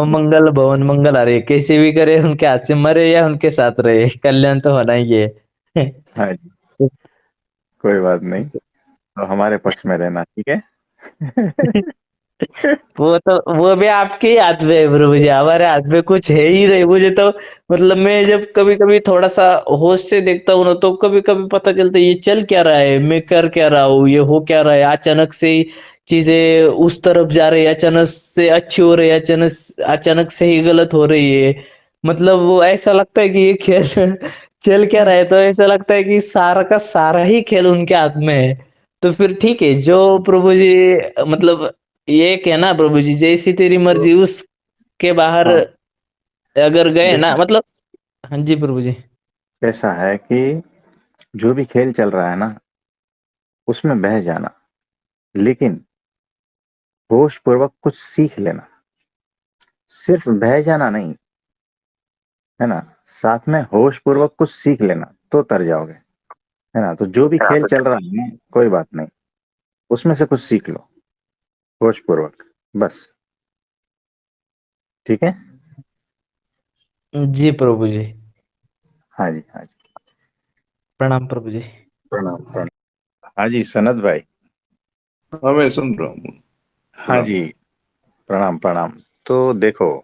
मंगल भवन मंगल हारे, कैसे भी करे उनके हाथ से मरे या उनके साथ रहे, कल्याण तो होना ही है। हाँ जी, कोई बात नहीं। तो हमारे पक्ष में रहना, ठीक है। वो तो वो भी आपके ही हाथ में है प्रभु जी, हमारे हाथ में कुछ है ही नहीं। मुझे तो मतलब मैं जब कभी कभी थोड़ा सा होश से देखता हूँ ना, तो कभी कभी पता चलता है ये चल क्या रहा है, मैं कर क्या रहा हूँ, ये हो क्या रहा है। अचानक से ही चीजें उस तरफ जा रही है, अचानक से अच्छी हो रही है, अचानक अचानक से ही गलत हो रही है। मतलब वो ऐसा लगता है कि ये खेल चल क्या रहा है, तो ऐसा लगता है कि सारा का सारा ही खेल उनके हाथ में है। तो फिर ठीक है जो प्रभु जी, मतलब ये कहना प्रभु जी जैसी तेरी तो मर्जी, उसके बाहर हाँ, अगर गए ना, देखो, मतलब। हाँ जी प्रभु जी। ऐसा है कि जो भी खेल चल रहा है ना, उसमें बह जाना, लेकिन होश पूर्वक कुछ सीख लेना। सिर्फ बह जाना नहीं, है ना, साथ में होश पूर्वक कुछ सीख लेना, तो तर जाओगे। है ना। तो जो भी खेल चल रहा है, कोई बात नहीं, उसमें से कुछ सीख लो होश पूर्वक, बस। ठीक है। जी प्रभु जी। हाँ जी, हाँ जी। प्रणाम प्रभु जी। प्रणाम, प्रणाम। हाँ जी, सनत भाई। हाँ, मैं सुन रहा हूँ। हाँ प्रणाम। जी। प्रणाम प्रणाम। तो देखो,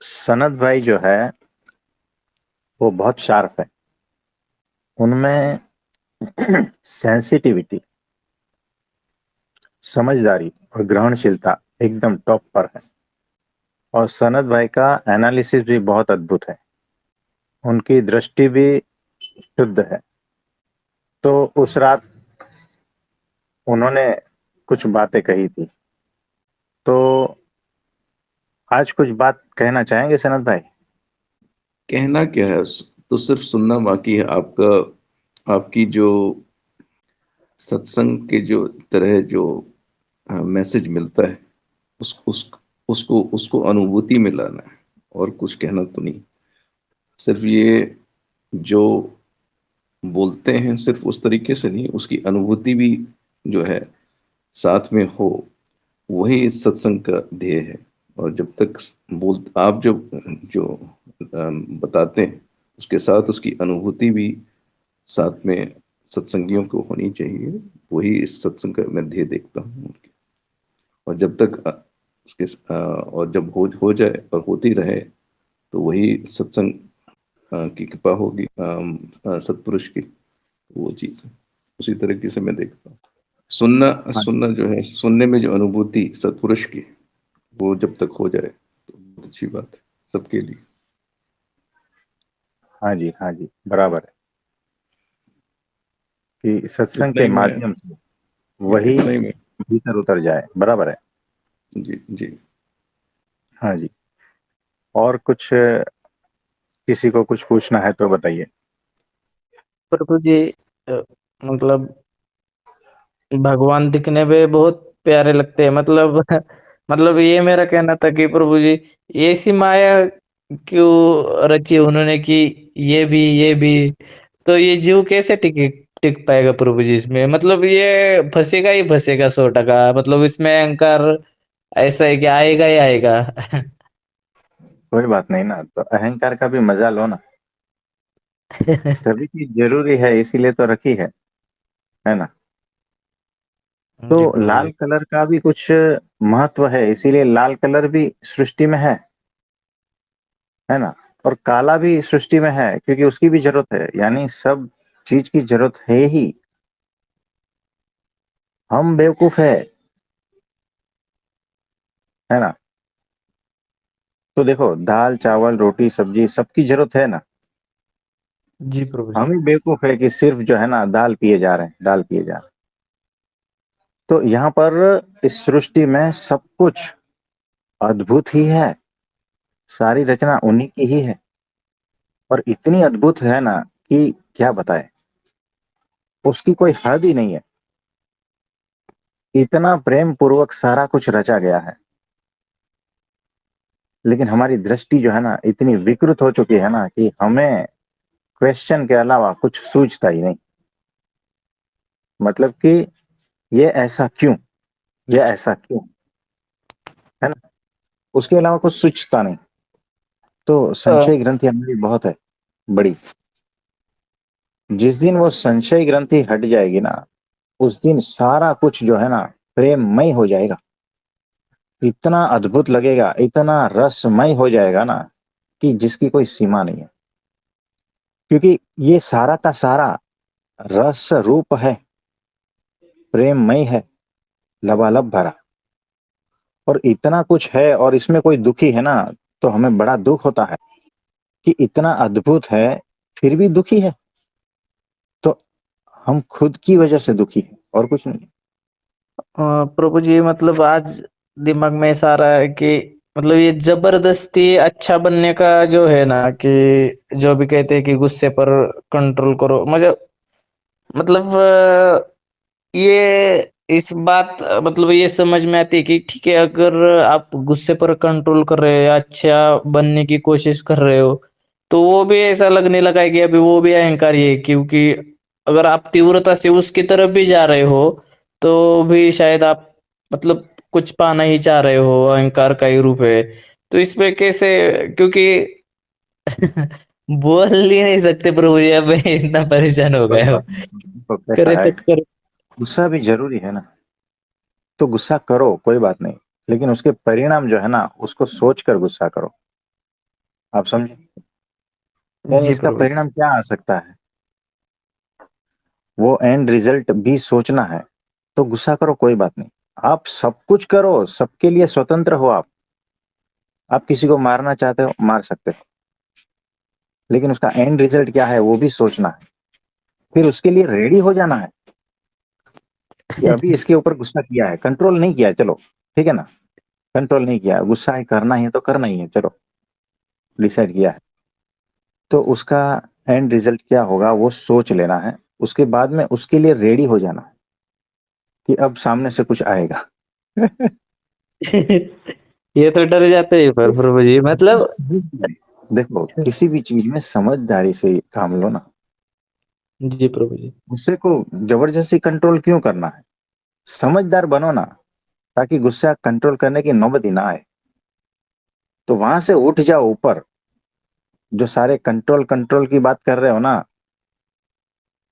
सनत भाई जो है वो बहुत शार्प है, उनमें सेंसिटिविटी, समझदारी और ग्रहणशीलता एकदम टॉप पर है। और सनत भाई का एनालिसिस भी बहुत अद्भुत है, उनकी दृष्टि भी शुद्ध है। तो उस रात उन्होंने कुछ बातें कही थी, तो आज कुछ बात कहना चाहेंगे सनत भाई? कहना क्या है, तो सिर्फ सुनना बाकी है। आपकी जो सत्संग के जो तरह जो मैसेज मिलता है, उसको उसको अनुभूति में लाना है, और कुछ कहना तो नहीं। सिर्फ ये जो बोलते हैं सिर्फ उस तरीके से नहीं, उसकी अनुभूति भी जो है साथ में हो, वही इस सत्संग का ध्येय है। और जब तक आप जब जो बताते हैं, उसके साथ उसकी अनुभूति भी साथ में सत्संगियों को होनी चाहिए, वही इस सत्संग का मैं ध्येय देखता हूँ। और जब तक उसके और जब हो जाए और होती रहे, तो वही सत्संग की कृपा होगी, सत्पुरुष की, वो चीज है। उसी तरीके से मैं देखता हूँ। सुनना जो है, सुनने में जो अनुभूति सत्पुरुष की, वो जब तक हो जाए तो बहुत अच्छी बात है सबके लिए। हाँ जी, हाँ जी, बराबर है कि सत्संग इतना के ही मैं माध्यम से वही इतना ही मैं भीतर उतर जाए, बराबर है। जी जी। हाँ जी, और कुछ किसी को कुछ पूछना है तो बताइए। प्रभु जी, अ, मतलब भगवान दिखने में बहुत प्यारे लगते हैं, मतलब मतलब ये मेरा कहना था कि प्रभु जी, ऐसी माया क्यों रची उन्होंने कि ये भी तो ये जीव कैसे टिक पाएगा प्रभु जी इसमें? मतलब ये फंसेगा ही फंसेगा 100%। मतलब इसमें अहंकार ऐसा है कि आएगा ही आएगा। कोई बात नहीं ना, तो अहंकार का भी मजा लो ना, सभी चीज जरूरी है इसीलिए तो रखी है ना। तो जी प्रभु लाल जी। कलर का भी कुछ महत्व है, इसीलिए लाल कलर भी सृष्टि में है ना। और काला भी सृष्टि में है क्योंकि उसकी भी जरूरत है, यानी सब चीज की जरूरत है ही। हम बेवकूफ है ना। तो देखो, दाल चावल रोटी सब्जी सबकी जरूरत है ना। जी प्रभु जी। हम ही बेवकूफ है कि सिर्फ जो है ना दाल पिए जा रहे हैं, दाल पिए जा रहे हैं। तो यहाँ पर इस सृष्टि में सब कुछ अद्भुत ही है, सारी रचना उन्हीं की ही है। और इतनी अद्भुत है ना कि क्या बताए, उसकी कोई हद ही नहीं है। इतना प्रेम पूर्वक सारा कुछ रचा गया है, लेकिन हमारी दृष्टि जो है ना इतनी विकृत हो चुकी है ना कि हमें क्वेश्चन के अलावा कुछ सूझता ही नहीं। मतलब कि ये ऐसा क्यों, ये ऐसा क्यों, है ना, उसके अलावा कुछ सूझता नहीं। तो संशय ग्रंथि हमारी बहुत है बड़ी। जिस दिन वो संशय ग्रंथि हट जाएगी ना, उस दिन सारा कुछ जो है ना प्रेममय हो जाएगा। इतना अद्भुत लगेगा, इतना रसमय हो जाएगा ना कि जिसकी कोई सीमा नहीं है। क्योंकि ये सारा का सारा रस रूप है, प्रेममय है, लबालब भरा। और इतना कुछ है और इसमें कोई दुखी है ना, तो हमें बड़ा दुख होता है कि इतना अद्भुत है फिर भी दुखी है। तो हम खुद की वजह से दुखी है और कुछ नहीं। प्रभु जी, मतलब आज दिमाग में ऐसा आ रहा है कि मतलब ये जबरदस्ती अच्छा बनने का जो है ना, कि जो भी कहते हैं कि गुस्से पर कंट्रोल करो, मुझे मतलब ये इस बात मतलब ये समझ में आती है कि ठीक है, अगर आप गुस्से पर कंट्रोल कर रहे हो या अच्छा बनने की कोशिश कर रहे हो, तो वो भी ऐसा लगने लगा है कि अभी वो भी अहंकार ही है। क्योंकि अगर आप तीव्रता से उसकी तरफ भी जा रहे हो, तो भी शायद आप मतलब कुछ पाना ही चाह रहे हो, अहंकार का ही रूप है। तो इसमें कैसे, क्योंकि बोल ही नहीं सकते प्रभु जी, अब मैं इतना परेशान हो कोई गया हूँ। बात नहीं, तो कैसा करे है, तो करे। गुस्सा भी जरूरी है ना, तो गुस्सा करो, कोई बात नहीं। लेकिन उसके परिणाम जो है ना, उसको सोचकर गुस्सा करो। आप समझे? यानी जी इसका प्रभु। परिणाम क्या आ सकता है, वो एंड रिजल्ट भी सोचना है। तो गुस्सा करो, कोई बात नहीं। आप सब कुछ करो, सबके लिए स्वतंत्र हो आप किसी को मारना चाहते हो, मार सकते हो, लेकिन उसका एंड रिजल्ट क्या है वो भी सोचना है। फिर उसके लिए रेडी हो जाना है कि अभी इसके ऊपर गुस्सा किया है, कंट्रोल नहीं किया है, चलो ठीक है ना, कंट्रोल नहीं किया है, गुस्सा है, करना ही है तो करना ही है, चलो डिसाइड किया है, तो उसका एंड रिजल्ट क्या होगा वो सोच लेना है। उसके बाद में उसके लिए रेडी हो जाना है कि अब सामने से कुछ आएगा। ये तो डर जाते हैं पर प्रभु जी, मतलब देखो, किसी भी चीज में समझदारी से काम लो ना। जी प्रभु जी। गुस्से को जबरदस्ती कंट्रोल क्यों करना है? समझदार बनो ना, ताकि गुस्सा कंट्रोल करने की नौबत ही ना आए। तो वहां से उठ जाओ ऊपर, जो सारे कंट्रोल कंट्रोल की बात कर रहे हो ना,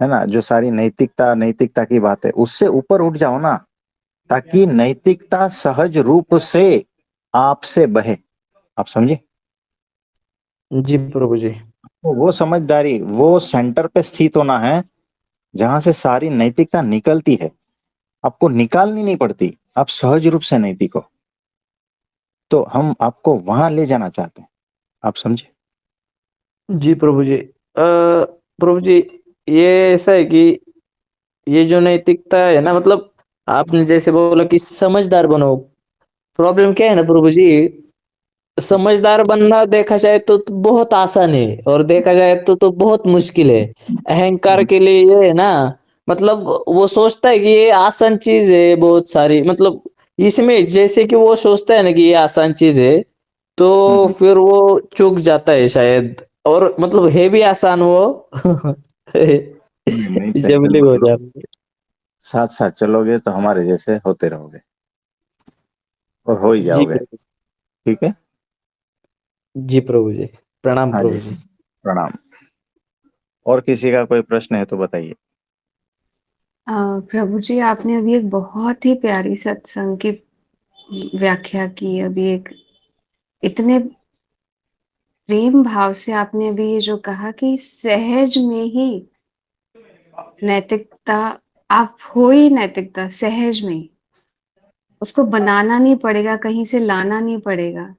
है ना, जो सारी नैतिकता नैतिकता की बात है, उससे ऊपर उठ जाओ ना, ताकि नैतिकता सहज रूप से आपसे बहे। आप समझे? जी प्रभु जी। तो वो समझदारी, वो सेंटर पे स्थित होना है जहां से सारी नैतिकता निकलती है। आपको निकालनी नहीं पड़ती, आप सहज रूप से नैतिक हो। तो हम आपको वहां ले जाना चाहते हैं। आप समझे? जी प्रभु जी। प्रभु जी, ये ऐसा है कि ये जो नैतिकता है ना, मतलब आपने जैसे बोला कि समझदार बनो। प्रॉब्लम क्या है ना प्रभु जी, समझदार बनना देखा जाए तो बहुत आसान है, और देखा जाए तो बहुत मुश्किल है। अहंकार के लिए ये है ना, मतलब वो सोचता है कि ये आसान चीज है बहुत सारी, मतलब इसमें जैसे कि वो सोचता है ना कि ये आसान चीज है, तो फिर वो चूक जाता है शायद, और मतलब है भी आसान वो। नहीं, टेंशन जबली मत हो लो, जाती है। साथ साथ चलोगे तो हमारे जैसे होते रहोगे और हो ही जी जाओगे। प्रभु। ठीक है? जी प्रभु जी। प्रणाम हाँ जी, प्रभु जी। प्रणाम। और किसी का कोई प्रश्न है तो बताइए। प्रभु जी, आपने अभी एक बहुत ही प्यारी सत्संग की व्याख्या की। अभी एक इतने प्रेम भाव से आपने अभी ये जो कहा कि सहज में ही नैतिकता, आप हो ही नैतिकता सहज में ही। उसको बनाना नहीं पड़ेगा, कहीं से लाना नहीं पड़ेगा।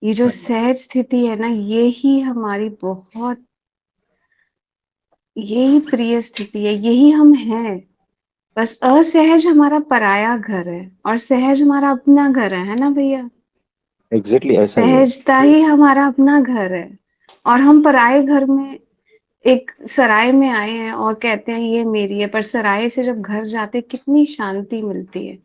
ये जो सहज स्थिति है ना, ये ही हमारी बहुत, यही प्रिय स्थिति है, यही हम हैं। बस असहज हमारा पराया घर है और सहज हमारा अपना घर है ना भैया? एग्जैक्टली ऐसा ही है। सहजता ही हमारा अपना घर है, और हम पराए घर में, एक सराय में आए हैं और कहते हैं ये मेरी है, पर सराय से जब घर जाते कितनी शांति मिलती है।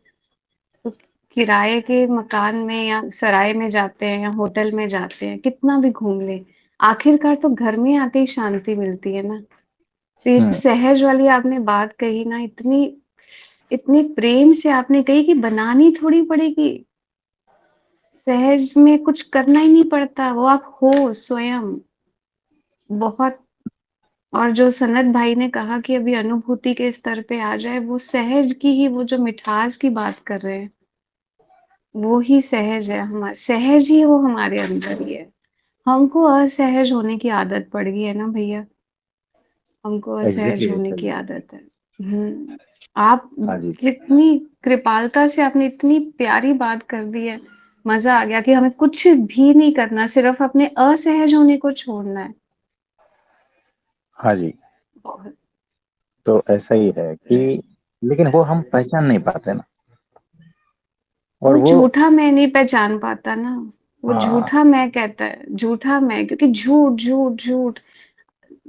तो किराए के मकान में या सराय में जाते हैं या होटल में जाते हैं, कितना भी घूम ले, आखिरकार तो घर में आके ही शांति मिलती है ना। तो ये जो हम्म सहज वाली आपने बात कही ना, इतनी इतने प्रेम से आपने कही कि बनानी थोड़ी पड़ेगी। सहज में कुछ करना ही नहीं पड़ता, वो आप हो स्वयं। बहुत। और जो सनत भाई ने कहा कि अभी अनुभूति के स्तर पे आ जाए, वो सहज की ही, वो जो मिठास की बात कर रहे हैं, वो ही सहज है। हमारे सहज ही वो हमारे अंदर ही है। हमको असहज होने की आदत पड़ गई है ना भैया, हमको असहज एग्जैक्टली होने ऐसा ही की है। आदत है। आप हाँ जी। कितनी कृपालता से आपने इतनी प्यारी बात कर दी है। मजा आ गया कि हमें कुछ भी नहीं करना, सिर्फ अपने असहज होने को छोड़ना है। हाँ जी। बहुत। तो ऐसा ही है कि, लेकिन वो हम पहचान नहीं पाते ना। और वो वो, झूठा मैं नहीं पहचान पाता ना, वो हाँ झूठा मैं कहता है, झूठा मैं, क्योंकि झूठ झूठ झूठ,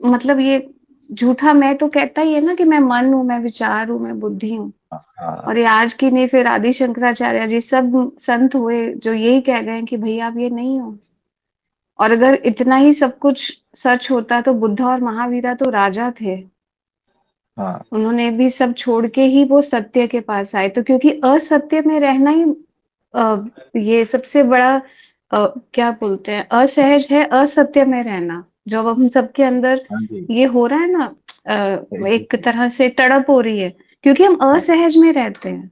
मतलब ये झूठा मैं तो कहता ही है ना कि मैं मन हूँ, मैं विचार हूँ, मैं बुद्धि हूँ। हाँ। और ये आज की नहीं, फिर आदि शंकराचार्य जी सब संत हुए जो यही कह गए कि भैया आप ये नहीं हो। और अगर इतना ही सब कुछ सच होता तो बुद्ध और महावीरा तो राजा थे, हाँ उन्होंने भी सब छोड़ के ही वो सत्य के पास आए। तो क्योंकि असत्य में रहना ही ये सबसे बड़ा क्या बोलते हैं, असहज है असत्य में रहना। जो अब हम सबके अंदर हाँ जी। ये हो रहा है ना, एक एग्जैक्टली। तरह से तड़प हो रही है, क्योंकि हम हाँ, असहज में रहते हैं।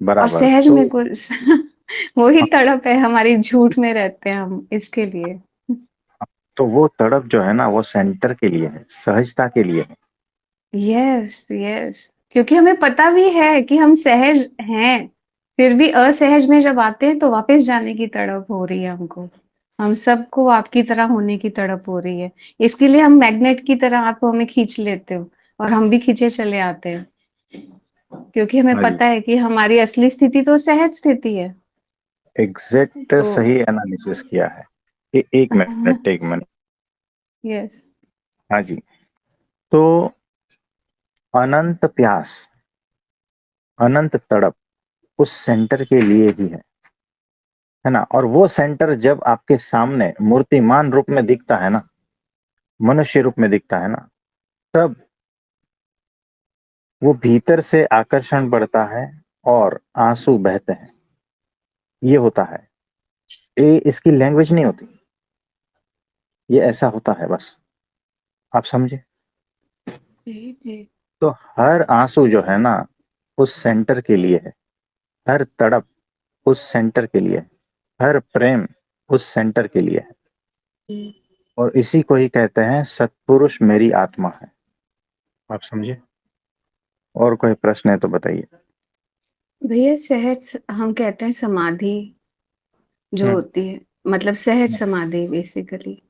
और बराबर। सहज तो में कुछ वही तड़प है, हमारी झूठ में रहते हैं हम इसके लिए। तो वो तड़प जो है ना, वो सेंटर के लिए है, सहजता के लिए है। यस, यस, क्योंकि हमें पता भी है कि हम सहज हैं, फिर भी असहज में जब आते हैं तो वापस जाने की तड़प हो रही है हमको। हम सबको आपकी तरह होने की तड़प हो रही है। इसके लिए हम मैग्नेट की तरह आप हमें खींच लेते हो और हम भी खींचे चले आते हैं। क्योंकि हमें हाँ जी, पता है कि हमारी असली स्थिति तो सहज स्थिति है। एग्जैक्ट तो सही एनालिसिस किया है। एक मिनट, एक मिनट। यस, हाँ जी। तो अनंत प्यास, अनंत तड़प उस सेंटर के लिए ही है ना। और वो सेंटर जब आपके सामने मूर्तिमान रूप में दिखता है ना, मनुष्य रूप में दिखता है ना, तब वो भीतर से आकर्षण बढ़ता है और आंसू बहते हैं। ये होता है, ये इसकी लैंग्वेज नहीं होती, ये ऐसा होता है बस, आप समझे। जी, जी। तो हर आंसू जो है ना, उस सेंटर के लिए है। हर तड़प उस सेंटर के लिए है। हर प्रेम उस सेंटर के लिए है। हुँ। और इसी को ही कहते हैं सत्पुरुष मेरी आत्मा है। आप समझे। और कोई प्रश्न है तो बताइए। भैया सहज हम कहते हैं समाधि जो हम्म। होती है, मतलब सहज समाधि बेसिकली।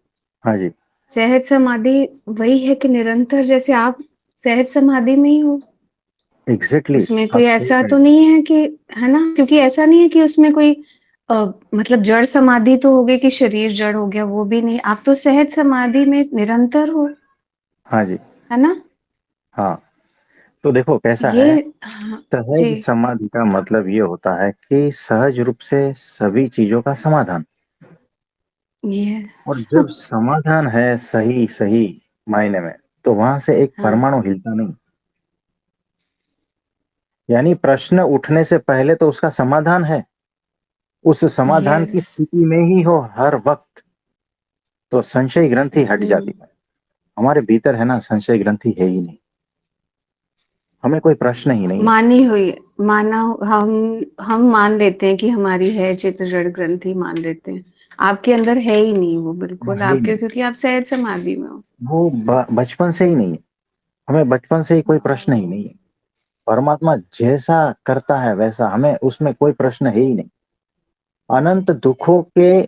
हाँ जी, सहज समाधि वही है कि निरंतर जैसे आप सहज समाधि में ही हो। एग्जैक्टली। उसमें आप कोई सही ऐसा कह तो रहे नहीं है कि है ना? क्योंकि ऐसा नहीं है कि उसमें कोई मतलब जड़ समाधि तो हो गई कि शरीर जड़ हो गया, वो भी नहीं। आप तो सहज समाधि में निरंतर हो, हैं। हाँ जी। है ना? हाँ, तो देखो कैसा ये है। हाँ, सहज जी। समाधि का मतलब ये होता है कि सहज रूप से सभी चीजों का समाधान। और यस। जब समाधान है सही सही मायने में, तो वहां से एक हाँ, परमाणु हिलता नहीं। यानी प्रश्न उठने से पहले तो उसका समाधान है। उस समाधान की यस। स्थिति में ही हो हर वक्त, तो संशय ग्रंथि हट हुँ। जाती है। हमारे भीतर है ना, संशय ग्रंथि है ही नहीं, हमें कोई प्रश्न ही नहीं है। मानी हुई माना हम मान लेते हैं कि हमारी है चित्त जड़ ग्रंथि मान लेते हैं। आपके अंदर है ही नहीं वो वो बिल्कुल है ही आपके नहीं, क्योंकि आप सहज समाधि में हो। वो बचपन से ही नहीं है। हमें बचपन से ही कोई प्रश्न ही नहीं है। परमात्मा जैसा करता है वैसा, हमें उसमें कोई प्रश्न है ही नहीं। अनंत दुखों के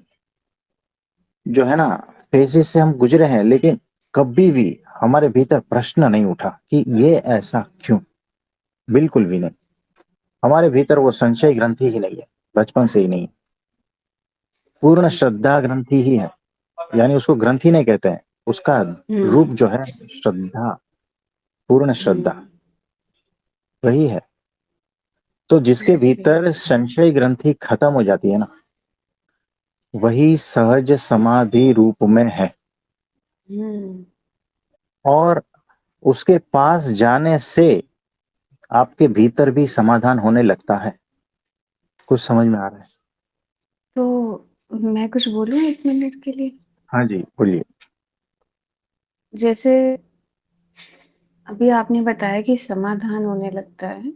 जो है ना फेजेस से हम गुजरे हैं, लेकिन कभी भी हमारे भीतर प्रश्न नहीं उठा कि ये ऐसा क्यों। बिल्कुल भी नहीं। हमारे भीतर वो संशय ग्रंथि ही नहीं है, बचपन से ही नहीं। पूर्ण श्रद्धा ग्रंथि ही है। यानी उसको ग्रंथि नहीं कहते हैं, उसका हुँ, रूप जो है श्रद्धा, पूर्ण श्रद्धा हुँ। वही है। तो जिसके ओके। भीतर संशय ग्रंथि खत्म हो जाती है ना, वही सहज समाधि रूप में है। हुँ। और उसके पास जाने से आपके भीतर भी समाधान होने लगता है। कुछ समझ में आ रहा है। तो मैं कुछ बोलूँ 1 मिनट के लिए? हाँ जी, बोलिए। जैसे अभी आपने बताया कि समाधान होने लगता है,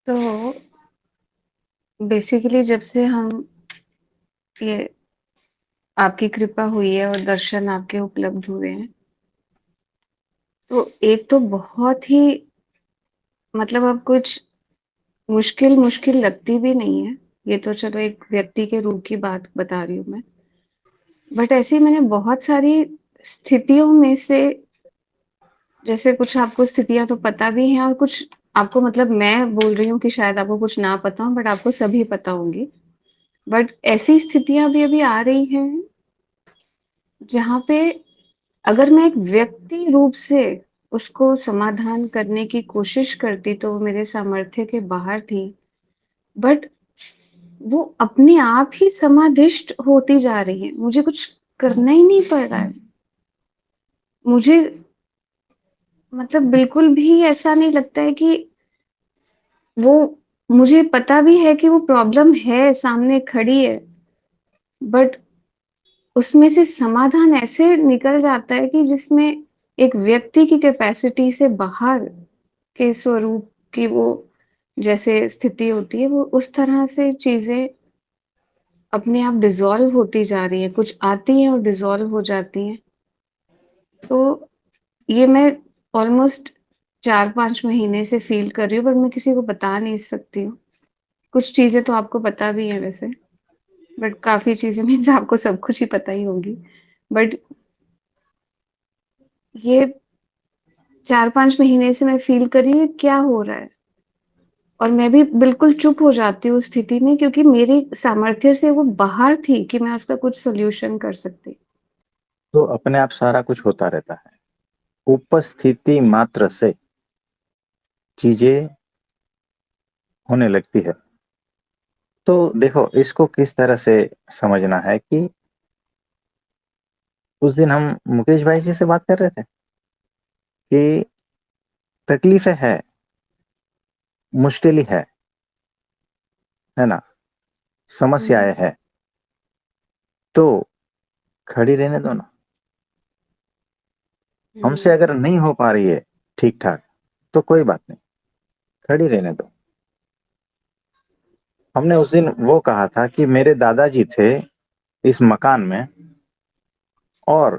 तो बेसिकली जब से हम ये आपकी कृपा हुई है और दर्शन आपके उपलब्ध हुए हैं, तो एक तो बहुत ही मतलब अब कुछ मुश्किल लगती भी नहीं है। ये तो चलो एक व्यक्ति के रूप की बात बता रही हूँ मैं। बट ऐसी मैंने बहुत सारी स्थितियों में से जैसे कुछ आपको स्थितियाँ तो पता भी हैं और कुछ आपको मतलब मैं बोल रही हूँ कि शायद आपको कुछ ना पता हो बट आपको सभी पता होंगी। बट ऐसी स्थितियाँ भी अभी आ रही हैं, जहाँ पे अगर मैं एक व्यक्ति रूप से उसको समाधान करने की कोशिश करती तो वो मेरे सामर्थ्य के बाहर थी। बट वो अपने आप ही समाधिष्ट होती जा रही है। मुझे कुछ करना ही नहीं पड़ रहा है। मुझे मतलब बिल्कुल भी ऐसा नहीं लगता है कि वो मुझे पता भी है कि वो प्रॉब्लम है, सामने खड़ी है, बट उसमें से समाधान ऐसे निकल जाता है कि जिसमें एक व्यक्ति की कैपेसिटी से बाहर के स्वरूप की वो जैसे स्थिति होती है वो उस तरह से चीज़ें अपने आप डिसॉल्व होती जा रही हैं, कुछ आती हैं और डिसॉल्व हो जाती हैं। तो ये मैं ऑलमोस्ट 4-5 महीने से फ़ील कर रही हूँ, बट मैं किसी को बता नहीं सकती हूँ। कुछ चीज़ें तो आपको पता भी हैं वैसे, बट काफ़ी चीज़ें मीन्स आपको सब कुछ ही पता ही होगी। बट ये 4-5 महीने से मैं फ़ील कर रही हूँ क्या हो रहा है? और मैं भी बिल्कुल चुप हो जाती हूँ उस स्थिति में क्योंकि मेरी सामर्थ्य से वो बाहर थी कि मैं उसका कुछ सॉल्यूशन कर सकती। तो अपने आप सारा कुछ होता रहता है। उपस्थिति मात्र से चीजें होने लगती है। तो देखो इसको किस तरह से समझना है कि उस दिन हम मुकेश भाई जी से बात कर रहे थे कि तकलीफें है, मुश्किल है ना, समस्याएं हुँ, है, तो खड़ी रहने दो ना। हमसे हुँ, अगर नहीं हो पा रही है ठीक ठाक तो कोई बात नहीं, खड़ी रहने दो। हमने उस दिन वो कहा था कि मेरे दादाजी थे इस मकान में और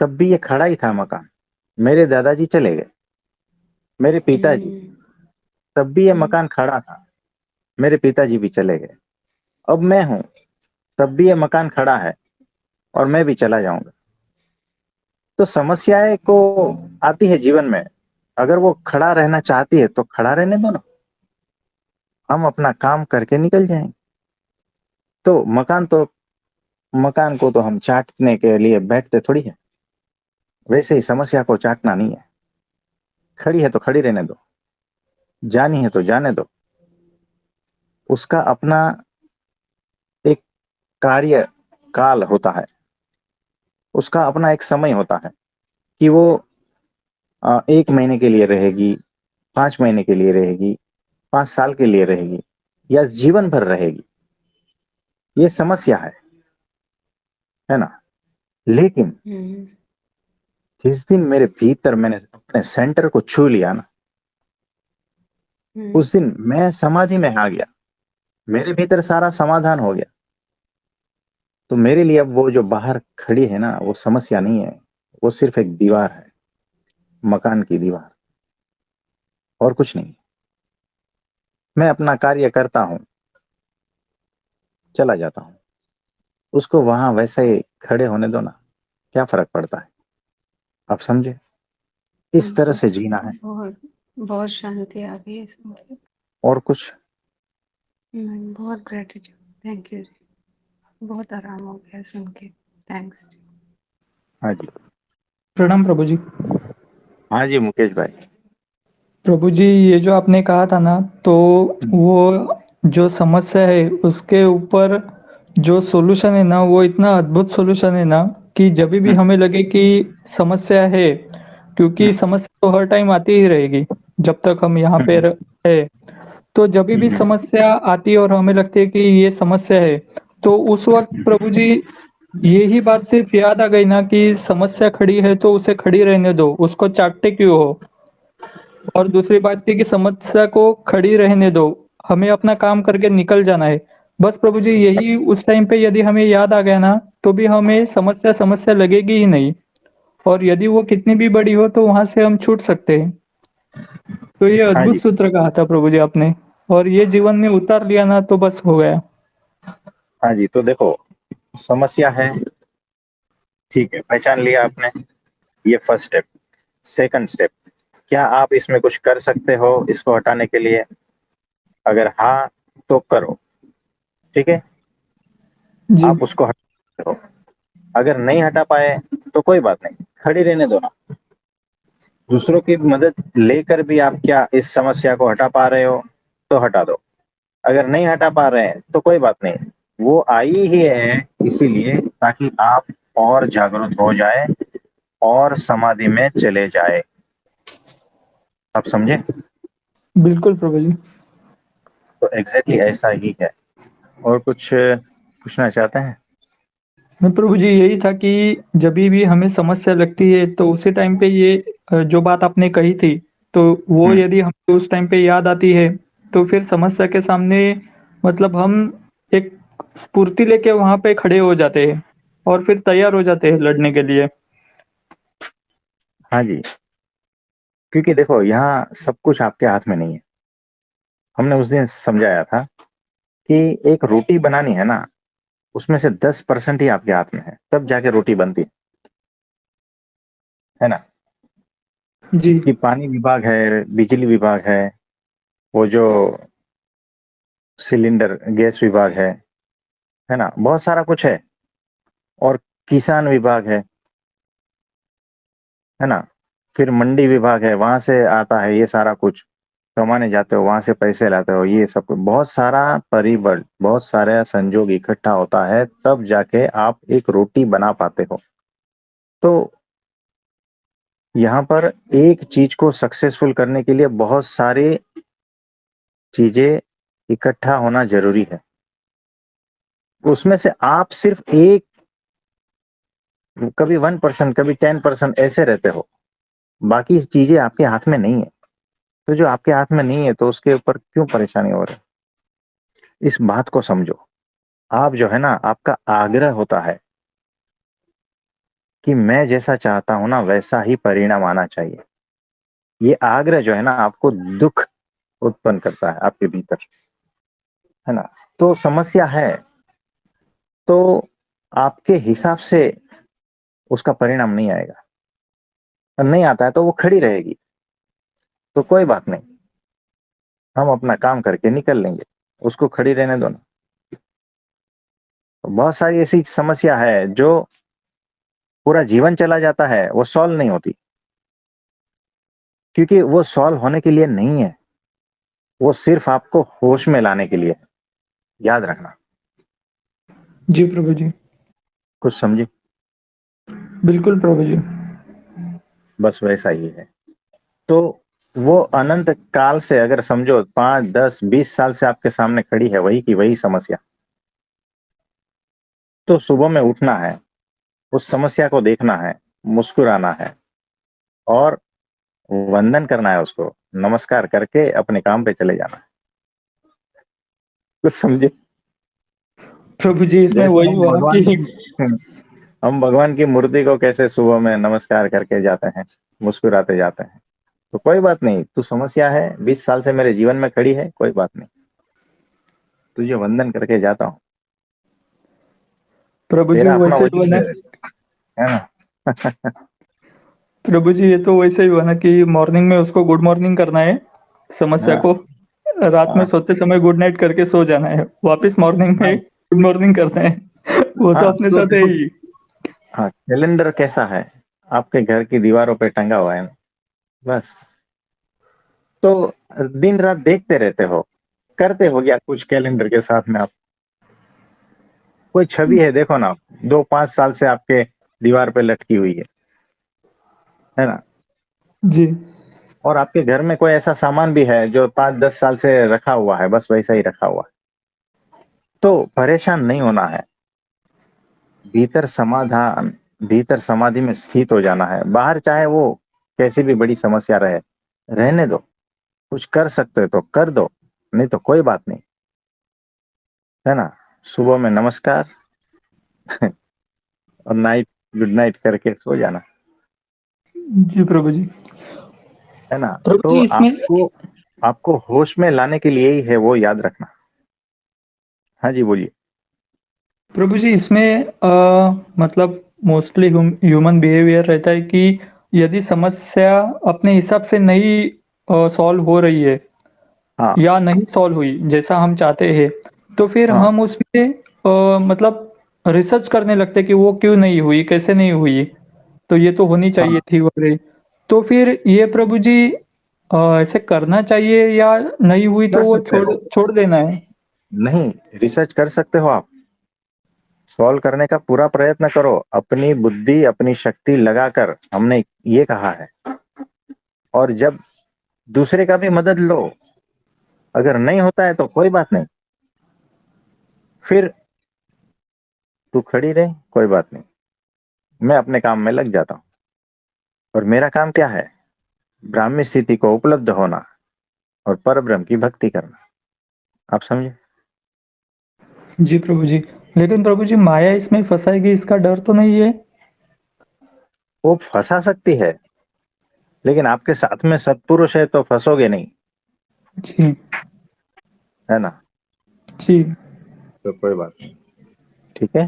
तब भी ये खड़ा ही था मकान। मेरे दादाजी चले गए, मेरे पिताजी, हुँ, तब भी ये हुँ, मकान खड़ा था। मेरे पिताजी भी चले गए, अब मैं हूं, तब भी ये मकान खड़ा है और मैं भी चला जाऊंगा। तो समस्याएं को आती है जीवन में, अगर वो खड़ा रहना चाहती है तो खड़ा रहने दो ना, हम अपना काम करके निकल जाएंगे। तो मकान को तो हम चाटने के लिए बैठते थोड़ी है, वैसे ही समस्या को चाटना नहीं है। खड़ी है तो खड़ी रहने दो, जानी है तो जाने दो। उसका अपना एक कार्य काल होता है, उसका अपना एक समय होता है कि वो 1 महीने के लिए रहेगी, 5 महीने के लिए रहेगी, 5 साल के लिए रहेगी या जीवन भर रहेगी, ये समस्या है ना। लेकिन हुँ, जिस दिन मेरे भीतर मैंने अपने सेंटर को छू लिया ना, हुँ, उस दिन मैं समाधि में आ गया, मेरे भीतर सारा समाधान हो गया। तो मेरे लिए अब वो जो बाहर खड़ी है ना वो समस्या नहीं है, वो सिर्फ एक दीवार है, मकान की दीवार, और कुछ नहीं। मैं अपना कार्य करता हूं, चला जाता हूं, उसको वहां वैसे ही खड़े होने दो ना, क्या फर्क पड़ता है। आप समझे, इस तरह हुँ, से जीना है। बहुत बहुत शांति आ गई है सुन के। और कुछ बहुत ग्रैटिट्यूड, थैंक यू जी। बहुत आराम हो गया सुन के, थैंक्स जी। हाँ जी, प्रणाम प्रभु जी। हाँ जी मुकेश भाई। प्रभु जी ये जो आपने कहा था ना, तो वो जो समस्या है उसके ऊपर जो सॉल्यूशन है ना, वो इतना अद्भुत सॉल्यूशन है ना कि जब भी हमें लगे कि समस्या है, क्योंकि समस्या तो हर टाइम आती ही रहेगी जब तक हम यहाँ पे है। तो जब भी समस्या आती है और हमें लगती है कि ये समस्या है, तो उस वक्त प्रभु जी यही बात सिर्फ याद आ गई ना कि समस्या खड़ी है तो उसे खड़ी रहने दो, उसको चाटते क्यों हो। और दूसरी बात थी कि समस्या को खड़ी रहने दो, हमें अपना काम करके निकल जाना है। बस प्रभु जी यही उस टाइम पे यदि हमें याद आ गया ना, तो भी हमें समस्या समस्या लगेगी ही नहीं। और यदि वो कितनी भी बड़ी हो तो वहां से हम छूट सकते हैं। तो ये हाँ अद्भुत जी, सूत्र कहा था प्रभु जी आपने, और ये जीवन में उतार लिया ना तो बस हो गया। हाँ जी, तो देखो समस्या है, ठीक है, पहचान लिया आपने, ये फर्स्ट स्टेप। सेकंड स्टेप, क्या आप इसमें कुछ कर सकते हो इसको हटाने के लिए? अगर हाँ तो करो, ठीक है, जी। आप उसको हटा सकते हो। अगर नहीं हटा पाए तो कोई बात नहीं, खड़ी रहने दो ना। दूसरों की मदद लेकर भी आप क्या इस समस्या को हटा पा रहे हो तो हटा दो। अगर नहीं हटा पा रहे हैं तो कोई बात नहीं, वो आई ही है इसीलिए ताकि आप और जागरूक हो जाए और समाधि में चले जाए। आप समझे? बिल्कुल प्रभु जी। तो एग्जैक्टली ऐसा ही है। और कुछ पूछना चाहते हैं? मैं प्रभु जी यही था कि जब भी हमें समस्या लगती है तो उसी टाइम पे ये जो बात आपने कही थी, तो वो हम्म, यदि हमें उस टाइम पे याद आती है तो फिर समस्या के सामने मतलब हम एक स्फूर्ति लेके वहां पे खड़े हो जाते हैं और फिर तैयार हो जाते हैं लड़ने के लिए। हाँ जी, क्योंकि देखो यहाँ सब कुछ आपके हाथ में नहीं है। हमने उस दिन समझाया था कि एक रोटी बनानी है ना, उसमें से 10% ही आपके हाथ में है, तब जाके रोटी बनती है ना। जी कि पानी विभाग है, बिजली विभाग है, वो जो सिलेंडर गैस विभाग है ना, बहुत सारा कुछ है। और किसान विभाग है ना। फिर मंडी विभाग है, वहां से आता है ये सारा कुछ, कमाने जाते हो, वहां से पैसे लाते हो, ये सब कुछ, बहुत सारा परिबल, बहुत सारे संजोग इकट्ठा होता है, तब जाके आप एक रोटी बना पाते हो। तो यहाँ पर एक चीज को सक्सेसफुल करने के लिए बहुत सारी चीजें इकट्ठा होना जरूरी है। उसमें से आप सिर्फ एक, कभी 1%, कभी 10% ऐसे रहते हो, बाकी चीजें आपके हाथ में नहीं है। तो जो आपके हाथ में नहीं है, तो उसके ऊपर क्यों परेशानी हो रही है? इस बात को समझो। आप जो है ना, आपका आग्रह होता है कि मैं जैसा चाहता हूं ना, वैसा ही परिणाम आना चाहिए। ये आग्रह जो है ना, आपको दुख उत्पन्न करता है आपके भीतर, है ना। तो समस्या है, तो आपके हिसाब से उसका परिणाम नहीं आएगा, और नहीं आता है तो वो खड़ी रहेगी। तो कोई बात नहीं, हम अपना काम करके निकल लेंगे, उसको खड़ी रहने दो ना। तो बहुत सारी ऐसी समस्या है जो पूरा जीवन चला जाता है, वो सॉल्व नहीं होती, क्योंकि वो सॉल्व होने के लिए नहीं है, वो सिर्फ आपको होश में लाने के लिए है। याद रखना। जी प्रभु जी, कुछ समझे? बिल्कुल प्रभु जी। बस वैसा ही है। तो वो अनंत काल से, अगर समझो 5, 10, 20 साल से आपके सामने खड़ी है, वही की वही समस्या, तो सुबह में उठना है, उस समस्या को देखना है, मुस्कुराना है, और वंदन करना है, उसको नमस्कार करके अपने काम पे चले जाना है। कुछ समझे? प्रभु जी इसमें जैसे वही हम हुआ भगवान कि की हम भगवान की मूर्ति को कैसे सुबह में नमस्कार करके जाते हैं, मुस्कुराते जाते हैं। तो कोई बात नहीं, तू समस्या है, 20 साल से मेरे जीवन में खड़ी है, कोई बात नहीं, तुझे वंदन करके जाता हूँ। प्रभु जी तेरा अपना वैसे ही वजूद बना। है ना। प्रभु जी ये तो वैसे ही हुआ ना कि मॉर्निंग में उसको गुड मॉर्निंग करना है समस्या हाँ को, रात में हाँ, सोते समय गुड नाइट करके सो जाना है, वापस मॉर्निंग में बस। गुड मॉर्निंग करना है। वो तो हाँ अपने तो साथ है देखो, ही। हाँ, कैलेंडर कैसा है, आपके घर की दीवारों पे टंगा हुआ है ना, बस। तो दिन रात देखते रहते हो, करते हो क्या कुछ कैलेंडर के साथ में आप? कोई छवि है, देखो ना, 2, 5 साल से आपके दीवार पे लटकी हुई है ना। जी और आपके घर में कोई ऐसा सामान भी है जो 5, 10 साल से रखा हुआ है, बस वैसा ही रखा हुआ है। तो परेशान नहीं होना है, भीतर समाधान, भीतर समाधि में स्थित हो जाना है। बाहर चाहे वो कैसी भी बड़ी समस्या रहे, रहने दो। कुछ कर सकते हो तो कर दो, नहीं तो कोई बात नहीं, है ना। सुबह में नमस्कार और नाइट गुड नाइट करके सो जाना, जी प्रभु जी। है ना। प्रभु तो जी इसमें आपको आपको होश में लाने के लिए ही है, वो याद रखना। हाँ जी, बोलिए। प्रभु जी इसमें मतलब मोस्टली ह्यूमन बिहेवियर रहता है कि यदि समस्या अपने हिसाब से नहीं सॉल्व हो रही है हाँ या नहीं सॉल्व हुई जैसा हम चाहते हैं, तो फिर हाँ हम उसमें मतलब रिसर्च करने लगते हैं कि वो क्यों नहीं हुई, कैसे नहीं हुई, तो ये तो होनी चाहिए हाँ, थी वगैरह। तो फिर ये प्रभु जी ऐसे करना चाहिए या नहीं हुई तो कर वो सकते छोड़ हो। छोड़ देना है? नहीं, रिसर्च कर सकते हो आप, सॉल्व करने का पूरा प्रयत्न करो, अपनी बुद्धि अपनी शक्ति लगाकर, हमने ये कहा है। और जब दूसरे का भी मदद लो, अगर नहीं होता है तो कोई बात नहीं, फिर तू खड़ी रहे, कोई बात नहीं, मैं अपने काम में लग जाता हूँ। और मेरा काम क्या है? ब्राह्मी स्थिति को उपलब्ध होना, और परब्रह्म की भक्ति करना। आप समझे? जी प्रभु जी। लेकिन प्रभु जी माया इसमें फंसाएगी, इसका डर तो नहीं है? वो फंसा सकती है, लेकिन आपके साथ में सत्पुरुष है तो फंसोगे नहीं, जी है ना? जी तो कोई बात नहीं, ठीक है।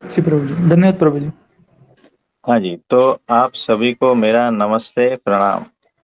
जी प्रभु जी, धन्यवाद प्रभु जी। हाँ जी, तो आप सभी को मेरा नमस्ते, प्रणाम।